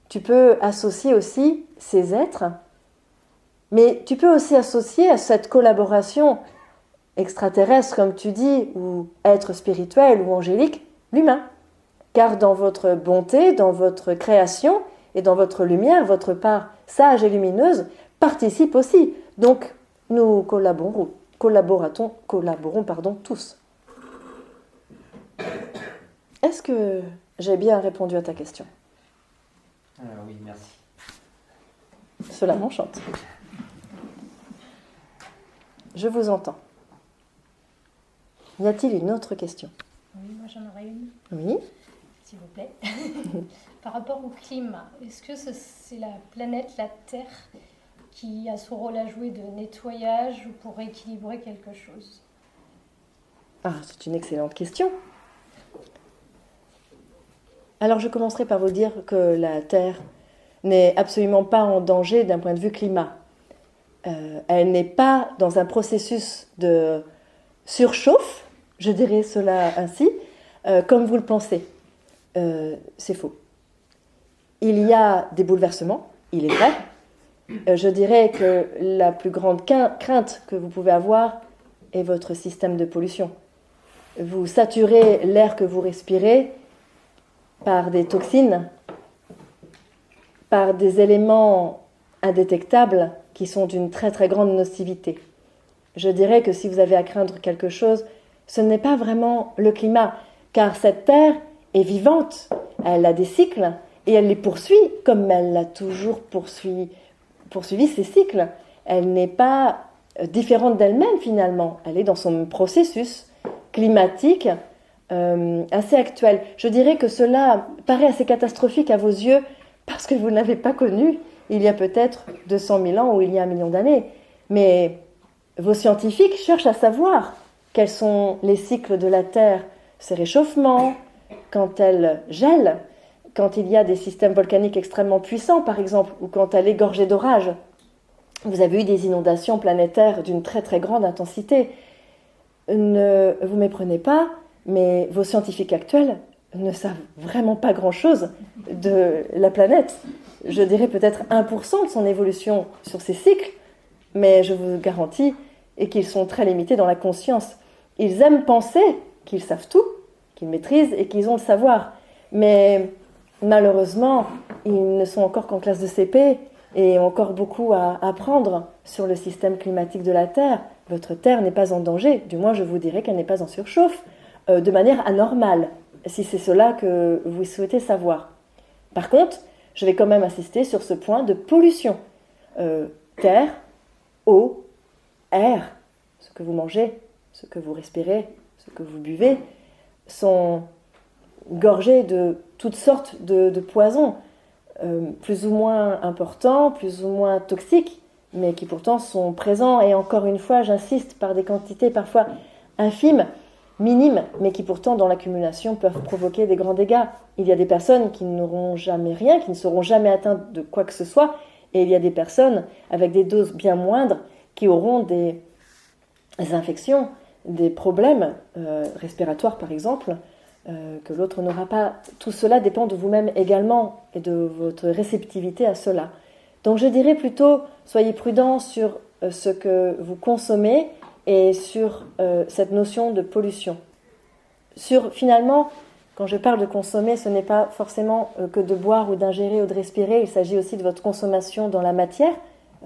tu peux associer aussi ces êtres, mais tu peux aussi associer à cette collaboration extraterrestre, comme tu dis, ou être spirituel ou angélique, l'humain. Car dans votre bonté, dans votre création et dans votre lumière, votre part sage et lumineuse participe aussi. Donc, nous collaborons tous. Est-ce que j'ai bien répondu à ta question ? Oui, merci. Cela m'enchante. Je vous entends. Y a-t-il une autre question ? Oui, moi j'en aurais une. Oui. S'il vous plaît. Par rapport au climat, est-ce que c'est la planète, la Terre, qui a son rôle à jouer de nettoyage ou pour équilibrer quelque chose ? Ah, c'est une excellente question. Alors je commencerai par vous dire que la Terre n'est absolument pas en danger d'un point de vue climat. Elle n'est pas dans un processus de surchauffe, je dirais cela ainsi, comme vous le pensez. C'est faux. Il y a des bouleversements, il est vrai. Je dirais que la plus grande crainte que vous pouvez avoir est votre système de pollution. Vous saturez l'air que vous respirez par des toxines, par des éléments indétectables qui sont d'une très très grande nocivité. Je dirais que si vous avez à craindre quelque chose, ce n'est pas vraiment le climat, car cette Terre est vivante, elle a des cycles et elle les poursuit comme elle a toujours poursuivi ses cycles. Elle n'est pas différente d'elle-même finalement, elle est dans son processus climatique assez actuel. Je dirais que cela paraît assez catastrophique à vos yeux parce que vous ne l'avez pas connu, il y a peut-être 200 000 ans ou il y a 1 million d'années. Mais vos scientifiques cherchent à savoir quels sont les cycles de la Terre, ses réchauffements, quand elle gèle, quand il y a des systèmes volcaniques extrêmement puissants, par exemple, ou quand elle est gorgée d'orages. Vous avez eu des inondations planétaires d'une très très grande intensité. Ne vous méprenez pas, mais vos scientifiques actuels ne savent vraiment pas grand-chose de la planète. Je dirais peut-être 1% de son évolution sur ces cycles, mais je vous garantis qu'ils sont très limités dans la conscience. Ils aiment penser qu'ils savent tout, qu'ils maîtrisent et qu'ils ont le savoir. Mais malheureusement, ils ne sont encore qu'en classe de CP et ont encore beaucoup à apprendre sur le système climatique de la Terre. Votre Terre n'est pas en danger, du moins je vous dirais qu'elle n'est pas en surchauffe, de manière anormale, si c'est cela que vous souhaitez savoir. Par contre, je vais quand même insister sur ce point de pollution. Terre, eau, air, ce que vous mangez, ce que vous respirez, ce que vous buvez, sont gorgés de toutes sortes de poisons, plus ou moins importants, plus ou moins toxiques, mais qui pourtant sont présents, et encore une fois, j'insiste, par des quantités parfois infimes, minimes, mais qui pourtant, dans l'accumulation, peuvent provoquer des grands dégâts. Il y a des personnes qui n'auront jamais rien, qui ne seront jamais atteintes de quoi que ce soit, et il y a des personnes avec des doses bien moindres qui auront des infections, des problèmes respiratoires par exemple, que l'autre n'aura pas. Tout cela dépend de vous-même également et de votre réceptivité à cela. Donc je dirais plutôt, soyez prudents sur ce que vous consommez et sur cette notion de pollution. Finalement, quand je parle de consommer, ce n'est pas forcément que de boire ou d'ingérer ou de respirer, il s'agit aussi de votre consommation dans la matière,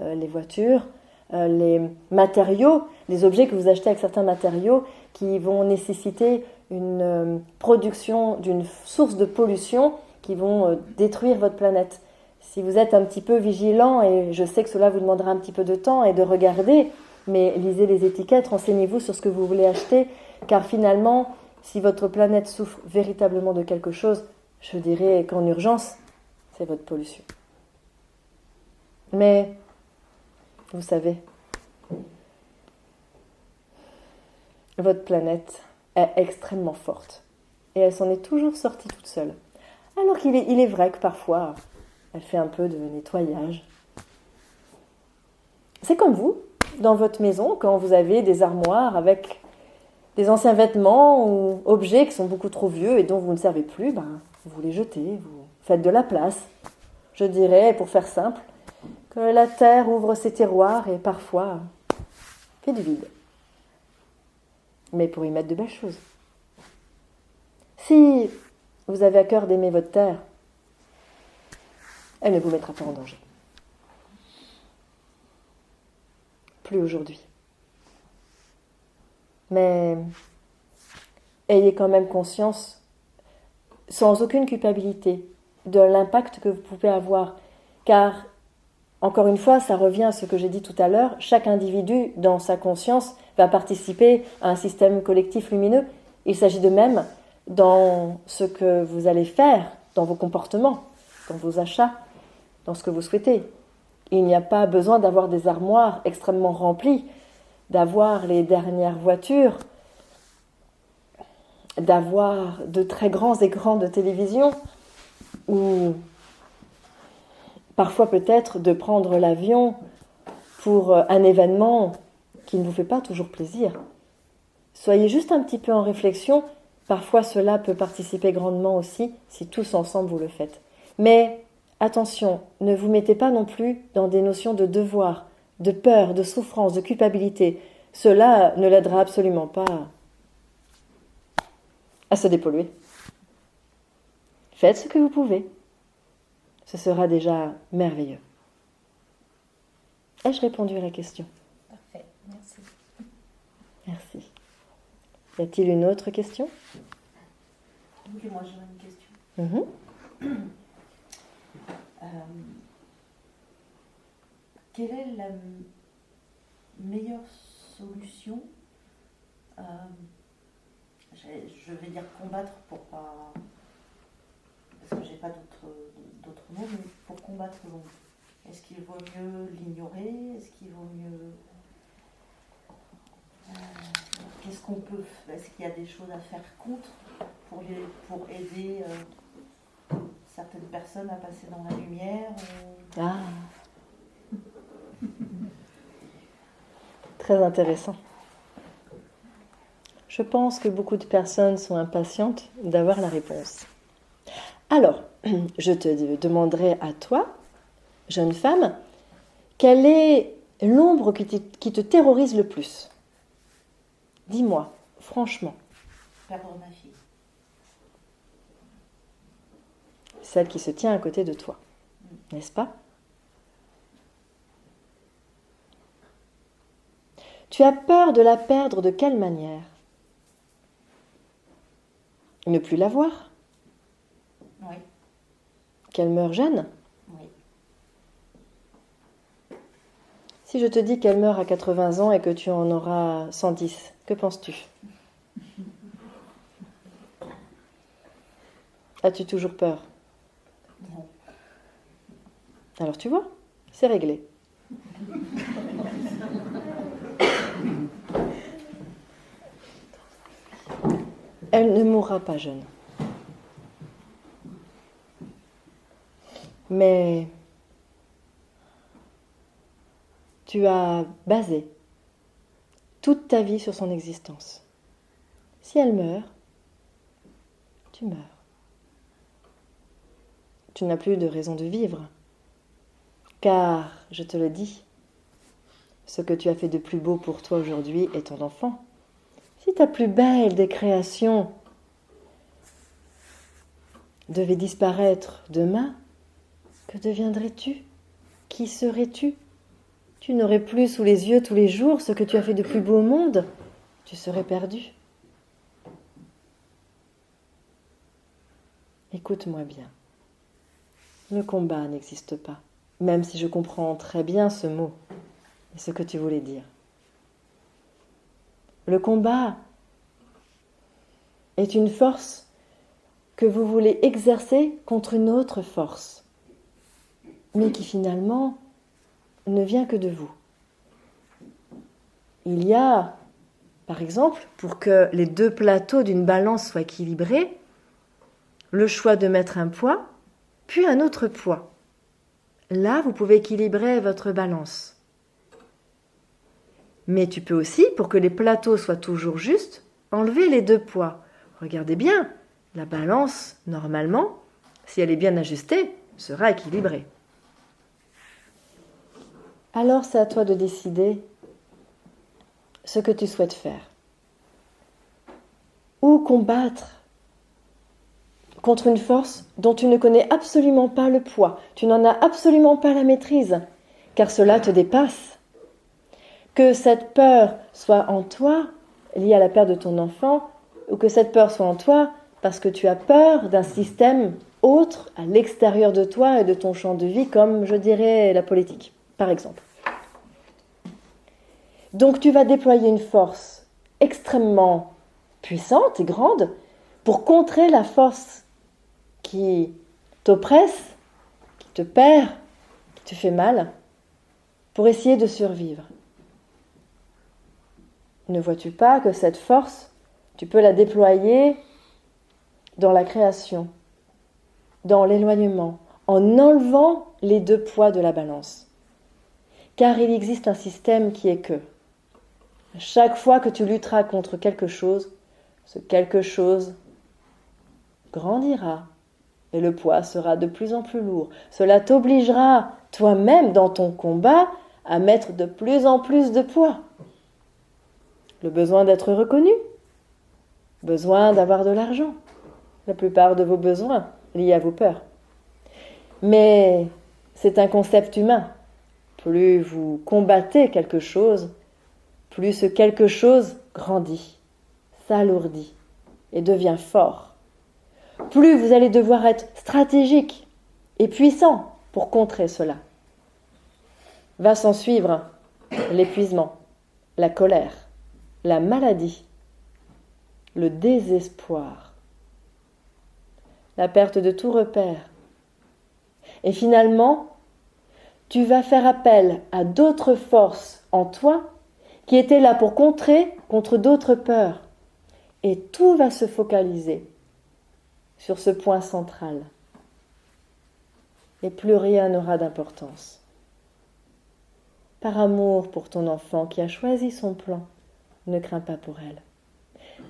les voitures, les matériaux, les objets que vous achetez avec certains matériaux qui vont nécessiter une production d'une source de pollution qui vont détruire votre planète. Si vous êtes un petit peu vigilant, et je sais que cela vous demandera un petit peu de temps et de regarder, mais lisez les étiquettes, renseignez-vous sur ce que vous voulez acheter, car finalement, si votre planète souffre véritablement de quelque chose, je dirais qu'en urgence, c'est votre pollution. Mais, vous savez, votre planète est extrêmement forte. Et elle s'en est toujours sortie toute seule. Alors qu'il est vrai que parfois, elle fait un peu de nettoyage. C'est comme vous, dans votre maison, quand vous avez des armoires avec des anciens vêtements ou objets qui sont beaucoup trop vieux et dont vous ne servez plus, vous les jetez, vous faites de la place. Je dirais, pour faire simple, que la terre ouvre ses tiroirs et parfois fait du vide. Mais pour y mettre de belles choses. Si vous avez à cœur d'aimer votre terre, elle ne vous mettra pas en danger. Plus aujourd'hui. Mais ayez quand même conscience, sans aucune culpabilité, de l'impact que vous pouvez avoir. Car, encore une fois, ça revient à ce que j'ai dit tout à l'heure, chaque individu, dans sa conscience, va participer à un système collectif lumineux. Il s'agit de même dans ce que vous allez faire, dans vos comportements, dans vos achats, dans ce que vous souhaitez. Il n'y a pas besoin d'avoir des armoires extrêmement remplies, d'avoir les dernières voitures, d'avoir de très grands écrans de télévision, ou parfois peut-être de prendre l'avion pour un événement qui ne vous fait pas toujours plaisir. Soyez juste un petit peu en réflexion, parfois cela peut participer grandement aussi si tous ensemble vous le faites. Mais attention, ne vous mettez pas non plus dans des notions de devoir, de peur, de souffrance, de culpabilité. Cela ne l'aidera absolument pas à se dépolluer. Faites ce que vous pouvez. Ce sera déjà merveilleux. Ai-je répondu à la question ? Parfait, merci. Merci. Y a-t-il une autre question ? Oui, moi j'aurais une question. Quelle est la meilleure solution, je vais dire combattre pour pas, parce que j'ai pas d'autres mots, mais pour combattre l'ombre. Est-ce qu'il vaut mieux l'ignorer? Est-ce qu'il vaut mieux... qu'est-ce qu'on peut... Est-ce qu'il y a des choses à faire contre pour aider certaines personnes à passer dans la lumière Ah. Très intéressant. Je pense que beaucoup de personnes sont impatientes d'avoir la réponse. Alors, je te demanderai à toi, jeune femme, quelle est l'ombre qui te terrorise le plus? Dis-moi, franchement. Perdre ma fille. Celle qui se tient à côté de toi, n'est-ce pas? Tu as peur de la perdre de quelle manière? Ne plus la voir? Oui. Qu'elle meure jeune? Oui. Si je te dis qu'elle meurt à 80 ans et que tu en auras 110, que penses-tu? As-tu toujours peur? Non. Alors tu vois, c'est réglé. Elle ne mourra pas jeune. Mais tu as basé toute ta vie sur son existence. Si elle meurt, tu meurs. Tu n'as plus de raison de vivre. Car, je te le dis, ce que tu as fait de plus beau pour toi aujourd'hui est ton enfant. Si ta plus belle des créations devait disparaître demain, que deviendrais-tu? Qui serais-tu? Tu n'aurais plus sous les yeux tous les jours ce que tu as fait de plus beau au monde. Tu serais perdu. Écoute-moi bien. Le combat n'existe pas, même si je comprends très bien ce mot et ce que tu voulais dire. Le combat est une force que vous voulez exercer contre une autre force, mais qui finalement ne vient que de vous. Il y a, par exemple, pour que les deux plateaux d'une balance soient équilibrés, le choix de mettre un poids, puis un autre poids. Là, vous pouvez équilibrer votre balance. Mais tu peux aussi, pour que les plateaux soient toujours justes, enlever les deux poids. Regardez bien, la balance, normalement, si elle est bien ajustée, sera équilibrée. Alors c'est à toi de décider ce que tu souhaites faire. Ou combattre contre une force dont tu ne connais absolument pas le poids, tu n'en as absolument pas la maîtrise, car cela te dépasse. Que cette peur soit en toi, liée à la perte de ton enfant, ou que cette peur soit en toi parce que tu as peur d'un système autre à l'extérieur de toi et de ton champ de vie, comme je dirais la politique, par exemple. Donc tu vas déployer une force extrêmement puissante et grande pour contrer la force qui t'oppresse, qui te perd, qui te fait mal, pour essayer de survivre. Ne vois-tu pas que cette force, tu peux la déployer dans la création, dans l'éloignement, en enlevant les deux poids de la balance? Car il existe un système qui est que, chaque fois que tu lutteras contre quelque chose, ce quelque chose grandira et le poids sera de plus en plus lourd. Cela t'obligera toi-même dans ton combat à mettre de plus en plus de poids. Le besoin d'être reconnu, besoin d'avoir de l'argent, la plupart de vos besoins liés à vos peurs. Mais c'est un concept humain. Plus vous combattez quelque chose, plus ce quelque chose grandit, s'alourdit et devient fort. Plus vous allez devoir être stratégique et puissant pour contrer cela. Va s'en suivre l'épuisement, la colère, la maladie, le désespoir, la perte de tout repère. Et finalement, tu vas faire appel à d'autres forces en toi qui étaient là pour contrer contre d'autres peurs. Et tout va se focaliser sur ce point central. Et plus rien n'aura d'importance. Par amour pour ton enfant qui a choisi son plan, ne crains pas pour elle.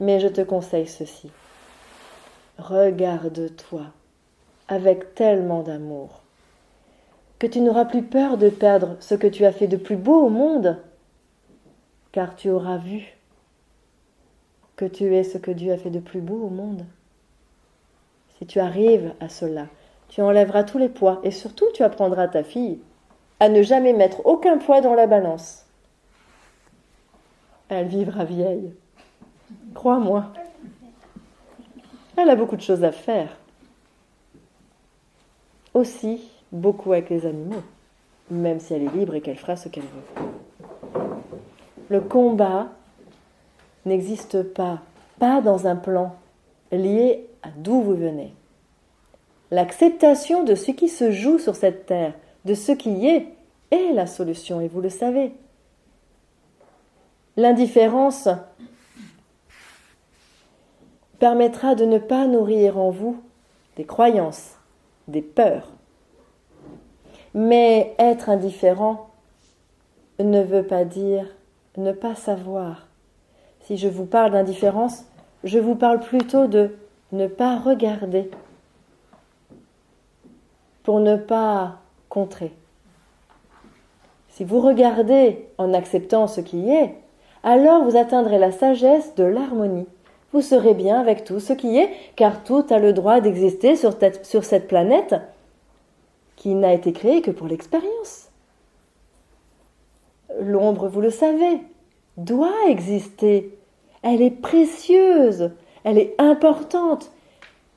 Mais je te conseille ceci. Regarde-toi avec tellement d'amour que tu n'auras plus peur de perdre ce que tu as fait de plus beau au monde, car tu auras vu que tu es ce que Dieu a fait de plus beau au monde. Si tu arrives à cela, tu enlèveras tous les poids et surtout tu apprendras à ta fille à ne jamais mettre aucun poids dans la balance. Elle vivra vieille. Crois-moi. Elle a beaucoup de choses à faire. Aussi, beaucoup avec les animaux, même si elle est libre et qu'elle fera ce qu'elle veut. Le combat n'existe pas dans un plan lié à d'où vous venez. L'acceptation de ce qui se joue sur cette terre, de ce qui est la solution, et vous le savez. L'indifférence permettra de ne pas nourrir en vous des croyances, des peurs. Mais être indifférent ne veut pas dire ne pas savoir. Si je vous parle d'indifférence, je vous parle plutôt de ne pas regarder pour ne pas contrer. Si vous regardez en acceptant ce qui est, alors vous atteindrez la sagesse de l'harmonie. Vous serez bien avec tout ce qui est, car tout a le droit d'exister sur cette planète qui n'a été créée que pour l'expérience. L'ombre, vous le savez, doit exister. Elle est précieuse, elle est importante.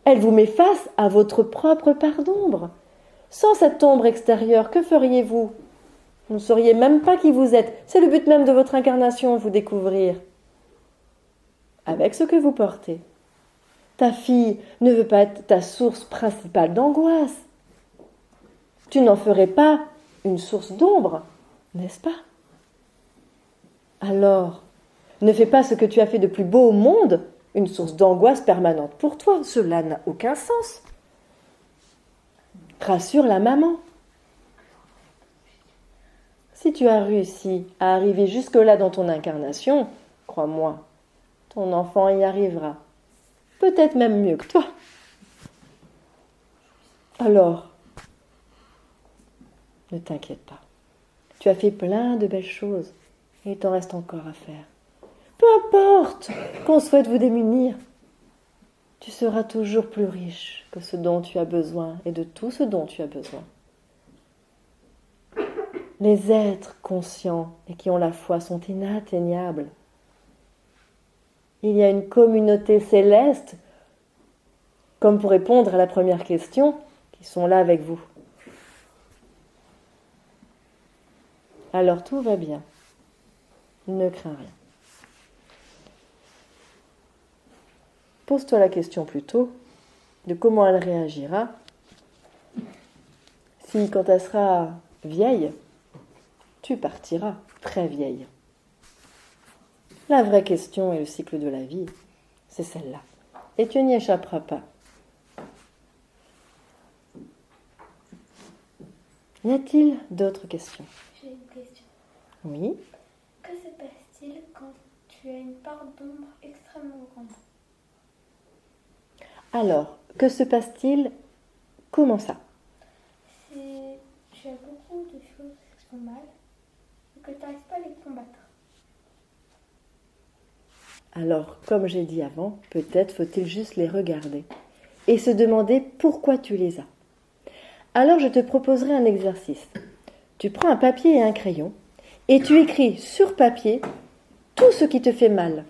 Elle vous met face à votre propre part d'ombre. Sans cette ombre extérieure, que feriez-vous ? Vous ne sauriez même pas qui vous êtes. C'est le but même de votre incarnation, vous découvrir. Avec ce que vous portez. Ta fille ne veut pas être ta source principale d'angoisse. Tu n'en ferais pas une source d'ombre, n'est-ce pas ? Alors, ne fais pas ce que tu as fait de plus beau au monde, une source d'angoisse permanente pour toi. Cela n'a aucun sens. Rassure la maman. Si tu as réussi à arriver jusque-là dans ton incarnation, crois-moi, ton enfant y arrivera. Peut-être même mieux que toi. Alors, ne t'inquiète pas. Tu as fait plein de belles choses et il t'en reste encore à faire. Peu importe qu'on souhaite vous démunir, tu seras toujours plus riche que ce dont tu as besoin et de tout ce dont tu as besoin. Les êtres conscients et qui ont la foi sont inatteignables. Il y a une communauté céleste, comme pour répondre à la première question, qui sont là avec vous. Alors tout va bien. Ne crains rien. Pose-toi la question plutôt de comment elle réagira si, quand elle sera vieille, tu partiras très vieille. La vraie question et le cycle de la vie, c'est celle-là. Et tu n'y échapperas pas. Y a-t-il d'autres questions ? J'ai une question. Oui. Que se passe-t-il quand tu as une part d'ombre extrêmement grande ? Alors, que se passe-t-il ? Comment ça ? Si tu as beaucoup de choses qui sont mal et que tu n'arrives pas à les combattre. Alors, comme j'ai dit avant, peut-être faut-il juste les regarder et se demander pourquoi tu les as. Alors, je te proposerai un exercice. Tu prends un papier et un crayon et tu écris sur papier tout ce qui te fait mal,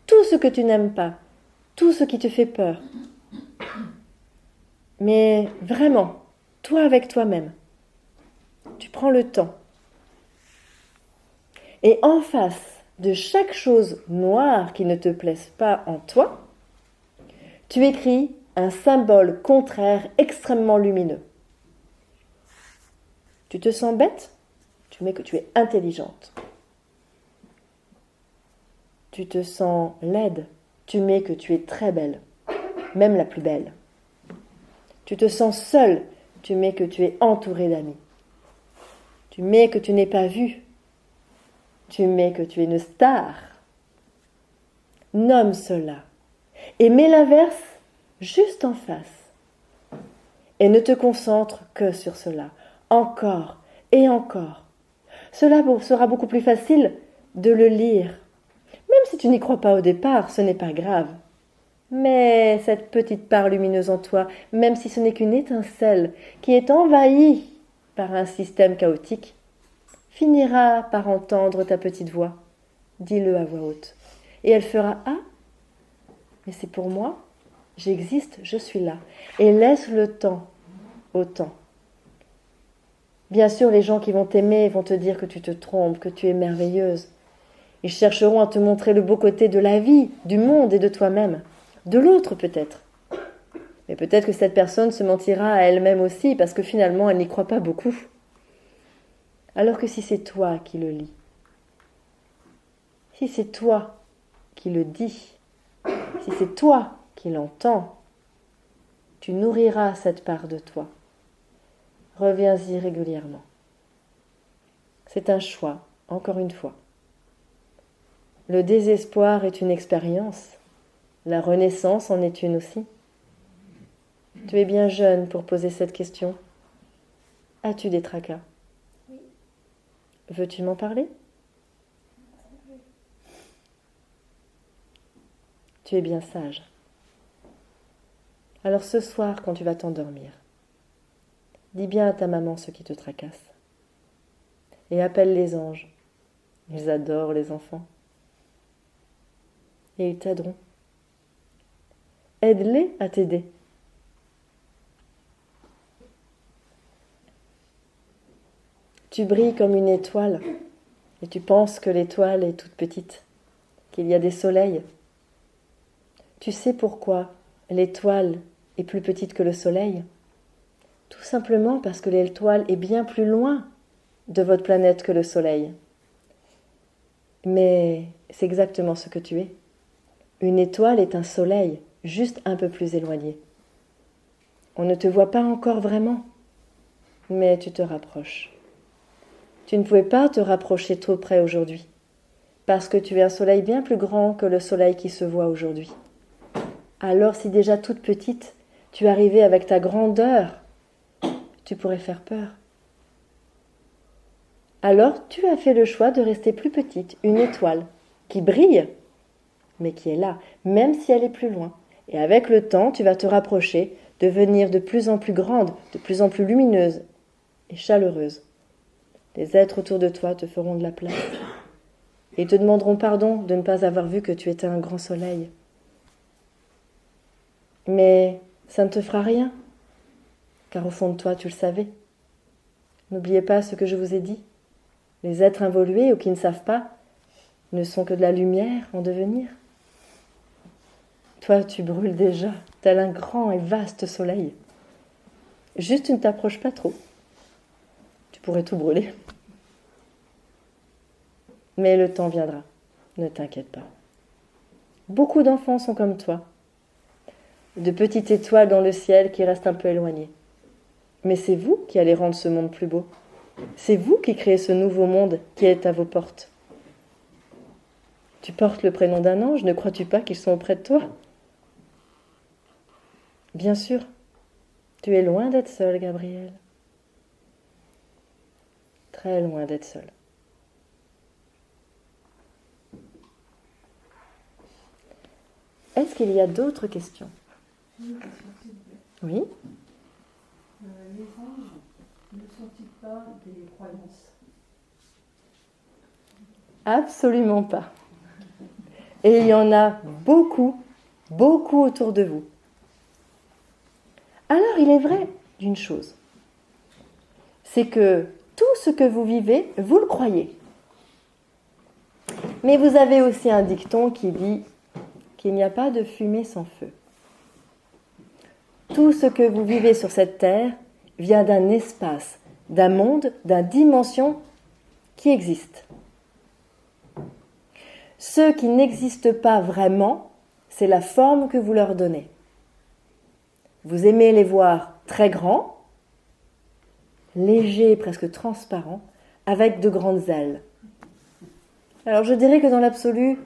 tout ce que tu n'aimes pas, tout ce qui te fait peur. Mais vraiment, toi avec toi-même, tu prends le temps. Et en face de chaque chose noire qui ne te plaise pas en toi, tu écris un symbole contraire extrêmement lumineux. Tu te sens bête? Tu mets que tu es intelligente. Tu te sens laide? Tu mets que tu es très belle, même la plus belle. Tu te sens seule? Tu mets que tu es entourée d'amis. Tu mets que tu n'es pas vue. Tu mets que tu es une star. Nomme cela et mets l'inverse juste en face. Et ne te concentre que sur cela, encore et encore. Cela sera beaucoup plus facile de le lire. Même si tu n'y crois pas au départ, ce n'est pas grave. Mais cette petite part lumineuse en toi, même si ce n'est qu'une étincelle qui est envahie par un système chaotique, finira par entendre ta petite voix. Dis-le à voix haute. Et elle fera « Ah, mais c'est pour moi, j'existe, je suis là. » Et laisse le temps au temps. Bien sûr, les gens qui vont t'aimer vont te dire que tu te trompes, que tu es merveilleuse. Ils chercheront à te montrer le beau côté de la vie, du monde et de toi-même. De l'autre peut-être. Mais peut-être que cette personne se mentira à elle-même aussi parce que finalement elle n'y croit pas beaucoup. Alors que si c'est toi qui le lis, si c'est toi qui le dis, si c'est toi qui l'entends, tu nourriras cette part de toi. Reviens-y régulièrement. C'est un choix, encore une fois. Le désespoir est une expérience. La renaissance en est une aussi. Tu es bien jeune pour poser cette question. As-tu des tracas? Oui. Veux-tu m'en parler? Tu es bien sage. Alors ce soir, quand tu vas t'endormir, dis bien à ta maman ce qui te tracasse. Et appelle les anges. Ils adorent les enfants. Et ils t'aideront. Aide-les à t'aider. Tu brilles comme une étoile et tu penses que l'étoile est toute petite, qu'il y a des soleils. Tu sais pourquoi l'étoile est plus petite que le soleil? Tout simplement parce que l'étoile est bien plus loin de votre planète que le soleil. Mais c'est exactement ce que tu es. Une étoile est un soleil, juste un peu plus éloigné. On ne te voit pas encore vraiment, mais tu te rapproches. Tu ne pouvais pas te rapprocher trop près aujourd'hui, parce que tu es un soleil bien plus grand que le soleil qui se voit aujourd'hui. Alors si déjà toute petite, tu arrivais avec ta grandeur, tu pourrais faire peur. Alors tu as fait le choix de rester plus petite, une étoile, qui brille, mais qui est là, même si elle est plus loin. Et avec le temps, tu vas te rapprocher, devenir de plus en plus grande, de plus en plus lumineuse et chaleureuse. Les êtres autour de toi te feront de la place. Et te demanderont pardon de ne pas avoir vu que tu étais un grand soleil. Mais ça ne te fera rien, car au fond de toi, tu le savais. N'oubliez pas ce que je vous ai dit. Les êtres involués ou qui ne savent pas ne sont que de la lumière en devenir. Toi, tu brûles déjà, tel un grand et vaste soleil. Juste, tu ne t'approches pas trop. Tu pourrais tout brûler. Mais le temps viendra, ne t'inquiète pas. Beaucoup d'enfants sont comme toi, de petites étoiles dans le ciel qui restent un peu éloignées. Mais c'est vous qui allez rendre ce monde plus beau. C'est vous qui créez ce nouveau monde qui est à vos portes. Tu portes le prénom d'un ange, ne crois-tu pas qu'ils sont auprès de toi? Bien sûr, tu es loin d'être seul, Gabriel. Très loin d'être seul. Est-ce qu'il y a d'autres questions? Une question, s'il vous plaît. Oui? Les anges ne sont-ils pas des croyances? Absolument pas. Et il y en a beaucoup, beaucoup autour de vous. Alors il est vrai d'une chose, c'est que tout ce que vous vivez, vous le croyez. Mais vous avez aussi un dicton qui dit qu'il n'y a pas de fumée sans feu. Tout ce que vous vivez sur cette terre vient d'un espace d'un monde, d'une dimension qui existe. Ceux qui n'existent pas vraiment, c'est la forme que vous leur donnez. Vous aimez les voir très grands, légers, presque transparents, avec de grandes ailes. Alors je dirais que dans l'absolu,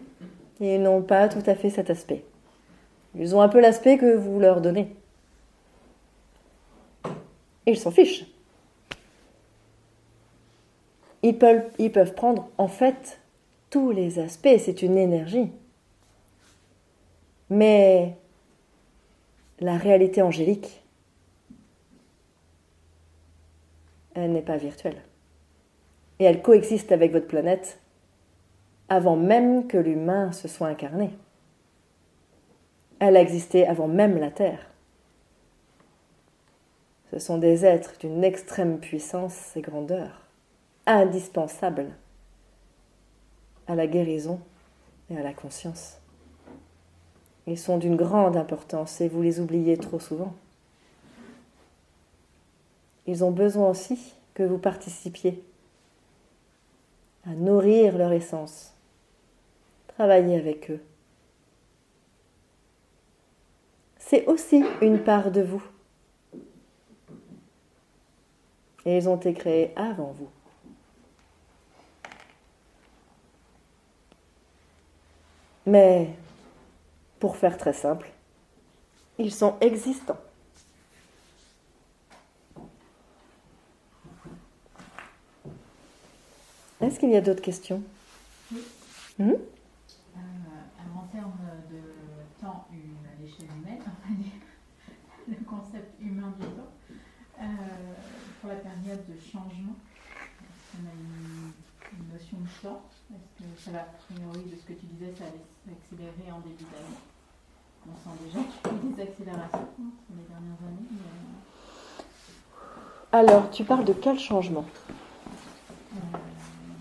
ils n'ont pas tout à fait cet aspect. Ils ont un peu l'aspect que vous leur donnez. Ils s'en fichent. Ils peuvent prendre en fait tous les aspects, c'est une énergie. Mais la réalité angélique, elle n'est pas virtuelle. Et elle coexiste avec votre planète avant même que l'humain se soit incarné. Elle a existé avant même la Terre. Ce sont des êtres d'une extrême puissance et grandeur, indispensables à la guérison et à la conscience. Ils sont d'une grande importance et vous les oubliez trop souvent. Ils ont besoin aussi que vous participiez à nourrir leur essence. Travaillez avec eux. C'est aussi une part de vous. Et ils ont été créés avant vous. Mais, pour faire très simple, ils sont existants. Est-ce qu'il y a d'autres questions? Oui. Mmh? Alors, en termes de temps à l'échelle humaine, on va dire, le concept humain du temps, pour la période de changement, est-ce qu'on a une notion de temps? Est-ce que ça va, a priori, de ce que tu disais, ça allait s'accélérer en début d'année? On sent déjà qu'il y a eu des accélérations sur les dernières années. Alors, tu parles de quel changement?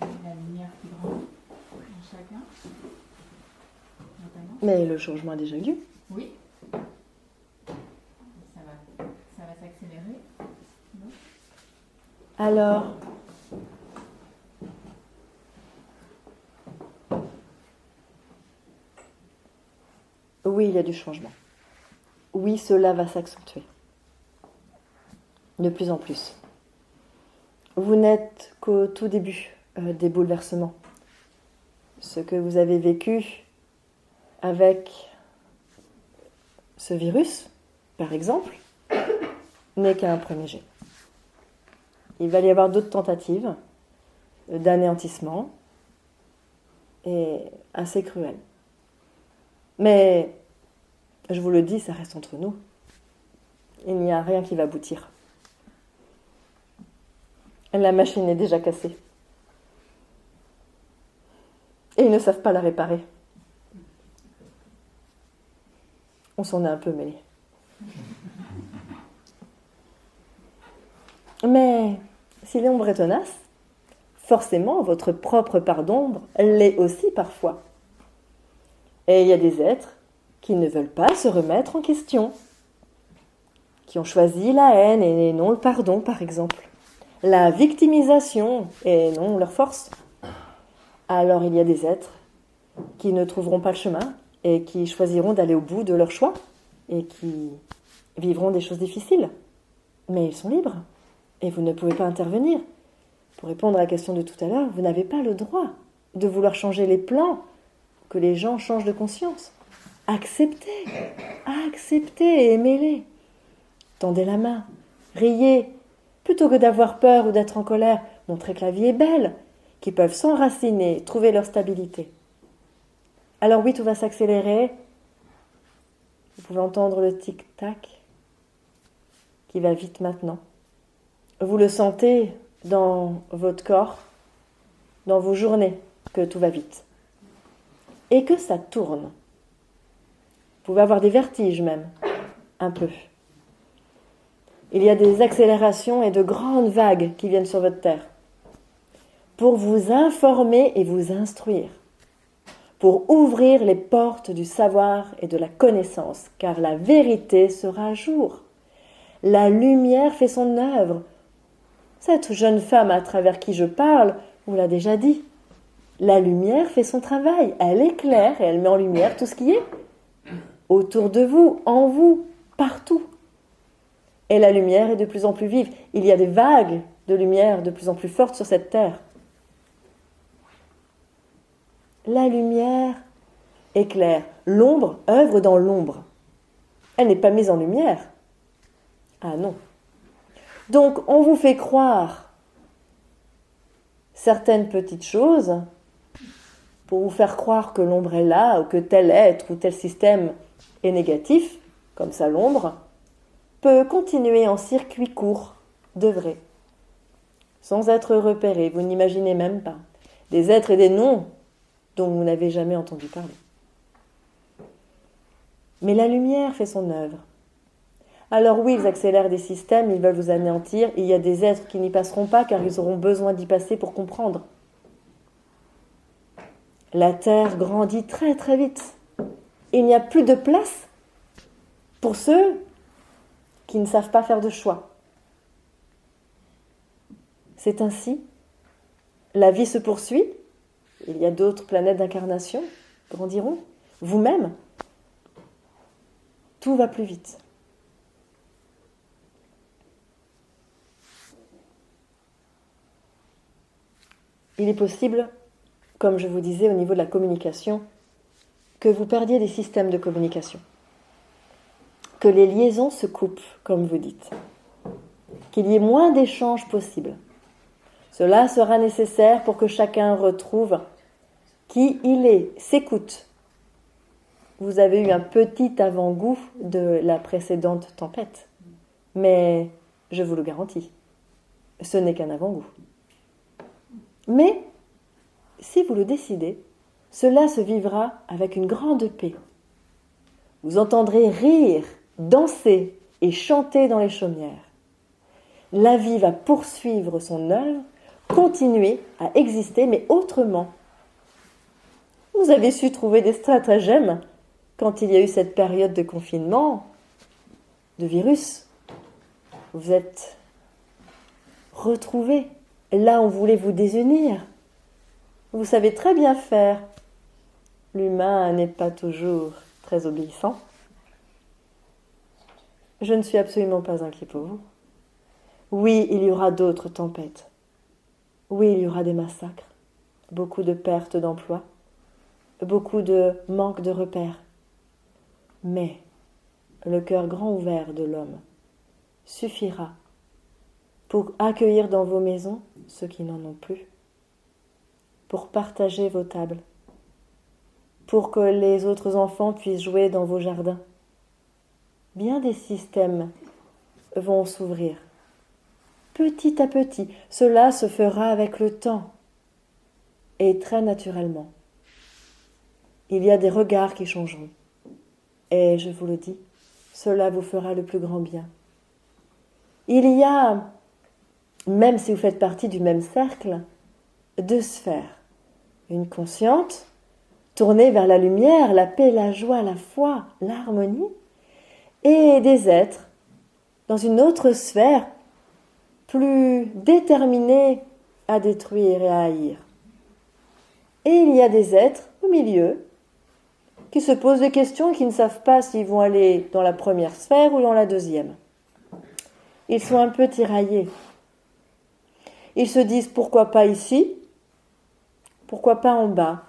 La lumière qui grandit en chacun, notamment. Mais le changement a déjà eu lieu. Oui. Ça va s'accélérer. Non? Alors, oui, il y a du changement. Oui, cela va s'accentuer. De plus en plus. Vous n'êtes qu'au tout début des bouleversements. Ce que vous avez vécu avec ce virus, par exemple, n'est qu'un premier jet. Il va y avoir d'autres tentatives d'anéantissement et assez cruelles. Mais, je vous le dis, ça reste entre nous. Il n'y a rien qui va aboutir. La machine est déjà cassée. Et ils ne savent pas la réparer. On s'en est un peu mêlé. Mais si l'ombre est tenace, forcément votre propre part d'ombre l'est aussi parfois. Et il y a des êtres qui ne veulent pas se remettre en question, qui ont choisi la haine et non le pardon, par exemple, la victimisation et non leur force. Alors il y a des êtres qui ne trouveront pas le chemin et qui choisiront d'aller au bout de leur choix et qui vivront des choses difficiles. Mais ils sont libres et vous ne pouvez pas intervenir. Pour répondre à la question de tout à l'heure, vous n'avez pas le droit de vouloir changer les plans, que les gens changent de conscience. Acceptez et aimez-les. Tendez la main, riez, plutôt que d'avoir peur ou d'être en colère, montrez que la vie est belle, qu'ils peuvent s'enraciner, trouver leur stabilité. Alors oui, tout va s'accélérer. Vous pouvez entendre le tic-tac qui va vite maintenant. Vous le sentez dans votre corps, dans vos journées, que tout va vite. Et que ça tourne. Vous pouvez avoir des vertiges même, un peu. Il y a des accélérations et de grandes vagues qui viennent sur votre terre pour vous informer et vous instruire, pour ouvrir les portes du savoir et de la connaissance, car la vérité sera à jour. La lumière fait son œuvre. Cette jeune femme à travers qui je parle vous l'a déjà dit. La lumière fait son travail, elle éclaire et elle met en lumière tout ce qui est autour de vous, en vous, partout. Et la lumière est de plus en plus vive. Il y a des vagues de lumière de plus en plus fortes sur cette terre. La lumière éclaire. L'ombre œuvre dans l'ombre. Elle n'est pas mise en lumière. Ah non. Donc on vous fait croire certaines petites choses pour vous faire croire que l'ombre est là ou que tel être ou tel système est négatif, comme ça l'ombre, peut continuer en circuit court de vrai, sans être repéré. Vous n'imaginez même pas. Des êtres et des noms dont vous n'avez jamais entendu parler. Mais la lumière fait son œuvre. Alors oui, ils accélèrent des systèmes, ils veulent vous anéantir. Il y a des êtres qui n'y passeront pas car ils auront besoin d'y passer pour comprendre. La Terre grandit très très vite. Il n'y a plus de place pour ceux qui ne savent pas faire de choix. C'est ainsi. La vie se poursuit. Il y a d'autres planètes d'incarnation grandiront. Vous-même. Tout va plus vite. Il est possible, comme je vous disais au niveau de la communication, que vous perdiez des systèmes de communication. Que les liaisons se coupent, comme vous dites. Qu'il y ait moins d'échanges possibles. Cela sera nécessaire pour que chacun retrouve qui il est, s'écoute. Vous avez eu un petit avant-goût de la précédente tempête. Mais je vous le garantis, ce n'est qu'un avant-goût. Mais, si vous le décidez, cela se vivra avec une grande paix. Vous entendrez rire, danser et chanter dans les chaumières. La vie va poursuivre son œuvre, continuer à exister, mais autrement. Vous avez su trouver des stratagèmes quand il y a eu cette période de confinement, de virus. Vous êtes retrouvés. Là, on voulait vous désunir. Vous savez très bien faire. L'humain n'est pas toujours très obéissant. Je ne suis absolument pas inquiet pour vous. Oui, il y aura d'autres tempêtes. Oui, il y aura des massacres, beaucoup de pertes d'emplois, beaucoup de manque de repères. Mais le cœur grand ouvert de l'homme suffira pour accueillir dans vos maisons ceux qui n'en ont plus, pour partager vos tables, pour que les autres enfants puissent jouer dans vos jardins. Bien des systèmes vont s'ouvrir. Petit à petit, cela se fera avec le temps et très naturellement. Il y a des regards qui changeront. Et je vous le dis, cela vous fera le plus grand bien. Il y a, même si vous faites partie du même cercle, deux sphères. Une consciente, tournée vers la lumière, la paix, la joie, la foi, l'harmonie, et des êtres dans une autre sphère plus déterminés à détruire et à haïr. Et il y a des êtres au milieu qui se posent des questions et qui ne savent pas s'ils vont aller dans la première sphère ou dans la deuxième. Ils sont un peu tiraillés. Ils se disent pourquoi pas ici, pourquoi pas en bas,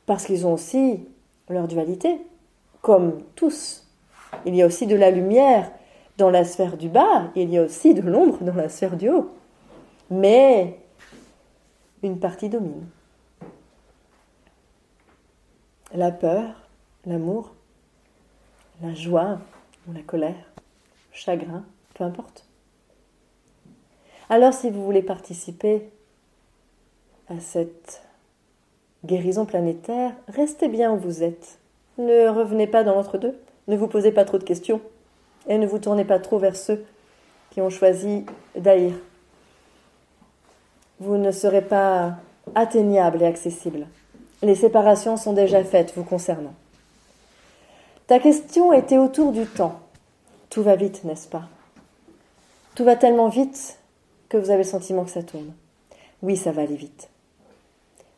parce qu'ils ont aussi leur dualité, comme tous. Il y a aussi de la lumière dans la sphère du bas, il y a aussi de l'ombre dans la sphère du haut. Mais une partie domine. La peur, l'amour, la joie ou la colère, le chagrin, peu importe. Alors si vous voulez participer à cette guérison planétaire, restez bien où vous êtes. Ne revenez pas dans l'entre-deux, ne vous posez pas trop de questions et ne vous tournez pas trop vers ceux qui ont choisi d'haïr. Vous ne serez pas atteignable et accessible. Les séparations sont déjà faites vous concernant. Ta question était autour du temps. Tout va vite, n'est-ce pas ? Tout va tellement vite que vous avez le sentiment que ça tourne. Oui, ça va aller vite.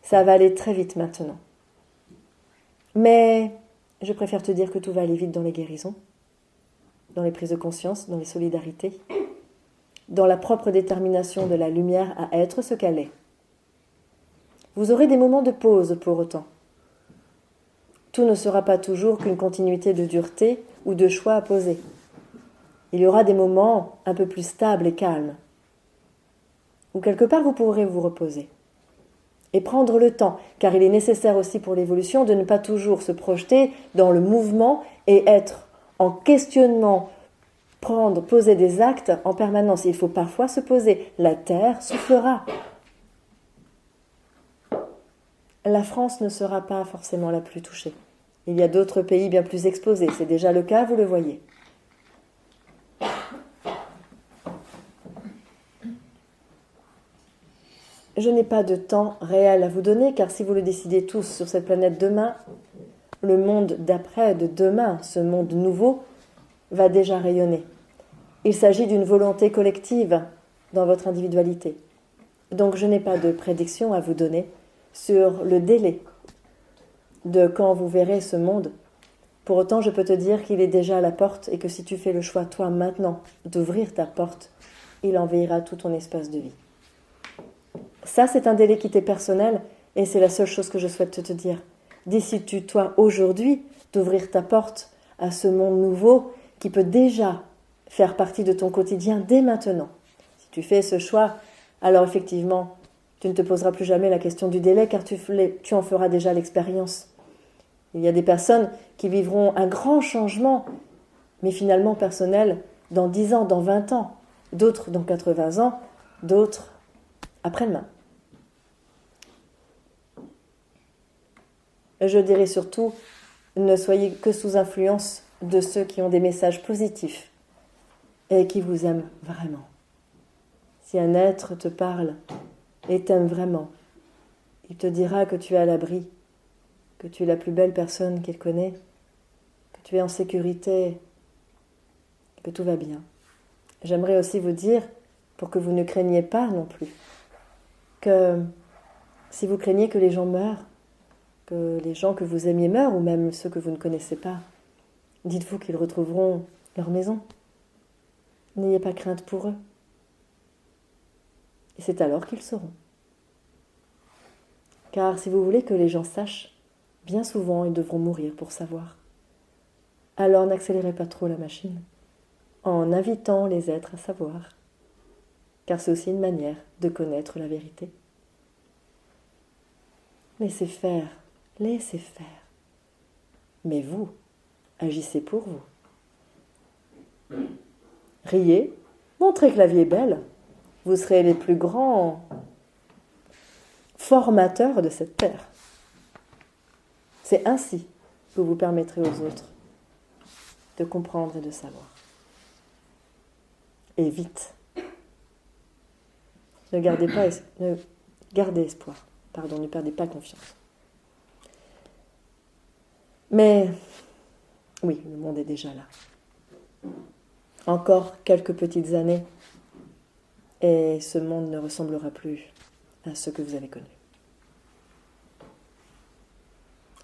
Ça va aller très vite maintenant. Mais je préfère te dire que tout va aller vite dans les guérisons, dans les prises de conscience, dans les solidarités, dans la propre détermination de la lumière à être ce qu'elle est. Vous aurez des moments de pause pour autant. Tout ne sera pas toujours qu'une continuité de dureté ou de choix à poser. Il y aura des moments un peu plus stables et calmes, où quelque part vous pourrez vous reposer. Et prendre le temps, car il est nécessaire aussi pour l'évolution de ne pas toujours se projeter dans le mouvement et être en questionnement, poser des actes en permanence. Il faut parfois se poser. La terre soufflera. La France ne sera pas forcément la plus touchée. Il y a d'autres pays bien plus exposés. C'est déjà le cas, vous le voyez. Je n'ai pas de temps réel à vous donner, car si vous le décidez tous sur cette planète demain, le monde d'après, de demain, ce monde nouveau, va déjà rayonner. Il s'agit d'une volonté collective dans votre individualité. Donc je n'ai pas de prédiction à vous donner sur le délai de quand vous verrez ce monde. Pour autant, je peux te dire qu'il est déjà à la porte et que si tu fais le choix, toi, maintenant, d'ouvrir ta porte, il envahira tout ton espace de vie. Ça, c'est un délai qui t'est personnel et c'est la seule chose que je souhaite te dire. Décides-tu, toi, aujourd'hui, d'ouvrir ta porte à ce monde nouveau qui peut déjà faire partie de ton quotidien dès maintenant. Si tu fais ce choix, alors effectivement, tu ne te poseras plus jamais la question du délai car tu en feras déjà l'expérience. Il y a des personnes qui vivront un grand changement, mais finalement personnel, dans 10 ans, dans 20 ans. D'autres dans 80 ans, d'autres après-demain. Je dirais surtout, ne soyez que sous influence de ceux qui ont des messages positifs et qui vous aiment vraiment. Si un être te parle et t'aime vraiment, il te dira que tu es à l'abri, que tu es la plus belle personne qu'il connaît, que tu es en sécurité, que tout va bien. J'aimerais aussi vous dire, pour que vous ne craigniez pas non plus, que si vous craignez que les gens meurent, que les gens que vous aimiez meurent, ou même ceux que vous ne connaissez pas, dites-vous qu'ils retrouveront leur maison. N'ayez pas crainte pour eux. Et c'est alors qu'ils sauront. Car si vous voulez que les gens sachent, bien souvent ils devront mourir pour savoir. Alors n'accélérez pas trop la machine, en invitant les êtres à savoir. Car c'est aussi une manière de connaître la vérité. Laissez faire. Laissez faire. Mais vous, agissez pour vous. Riez, montrez que la vie est belle. Vous serez les plus grands formateurs de cette terre. C'est ainsi que vous permettrez aux autres de comprendre et de savoir. Et vite. Ne gardez espoir. Ne perdez pas confiance. Mais, oui, le monde est déjà là. Encore quelques petites années et ce monde ne ressemblera plus à ce que vous avez connu.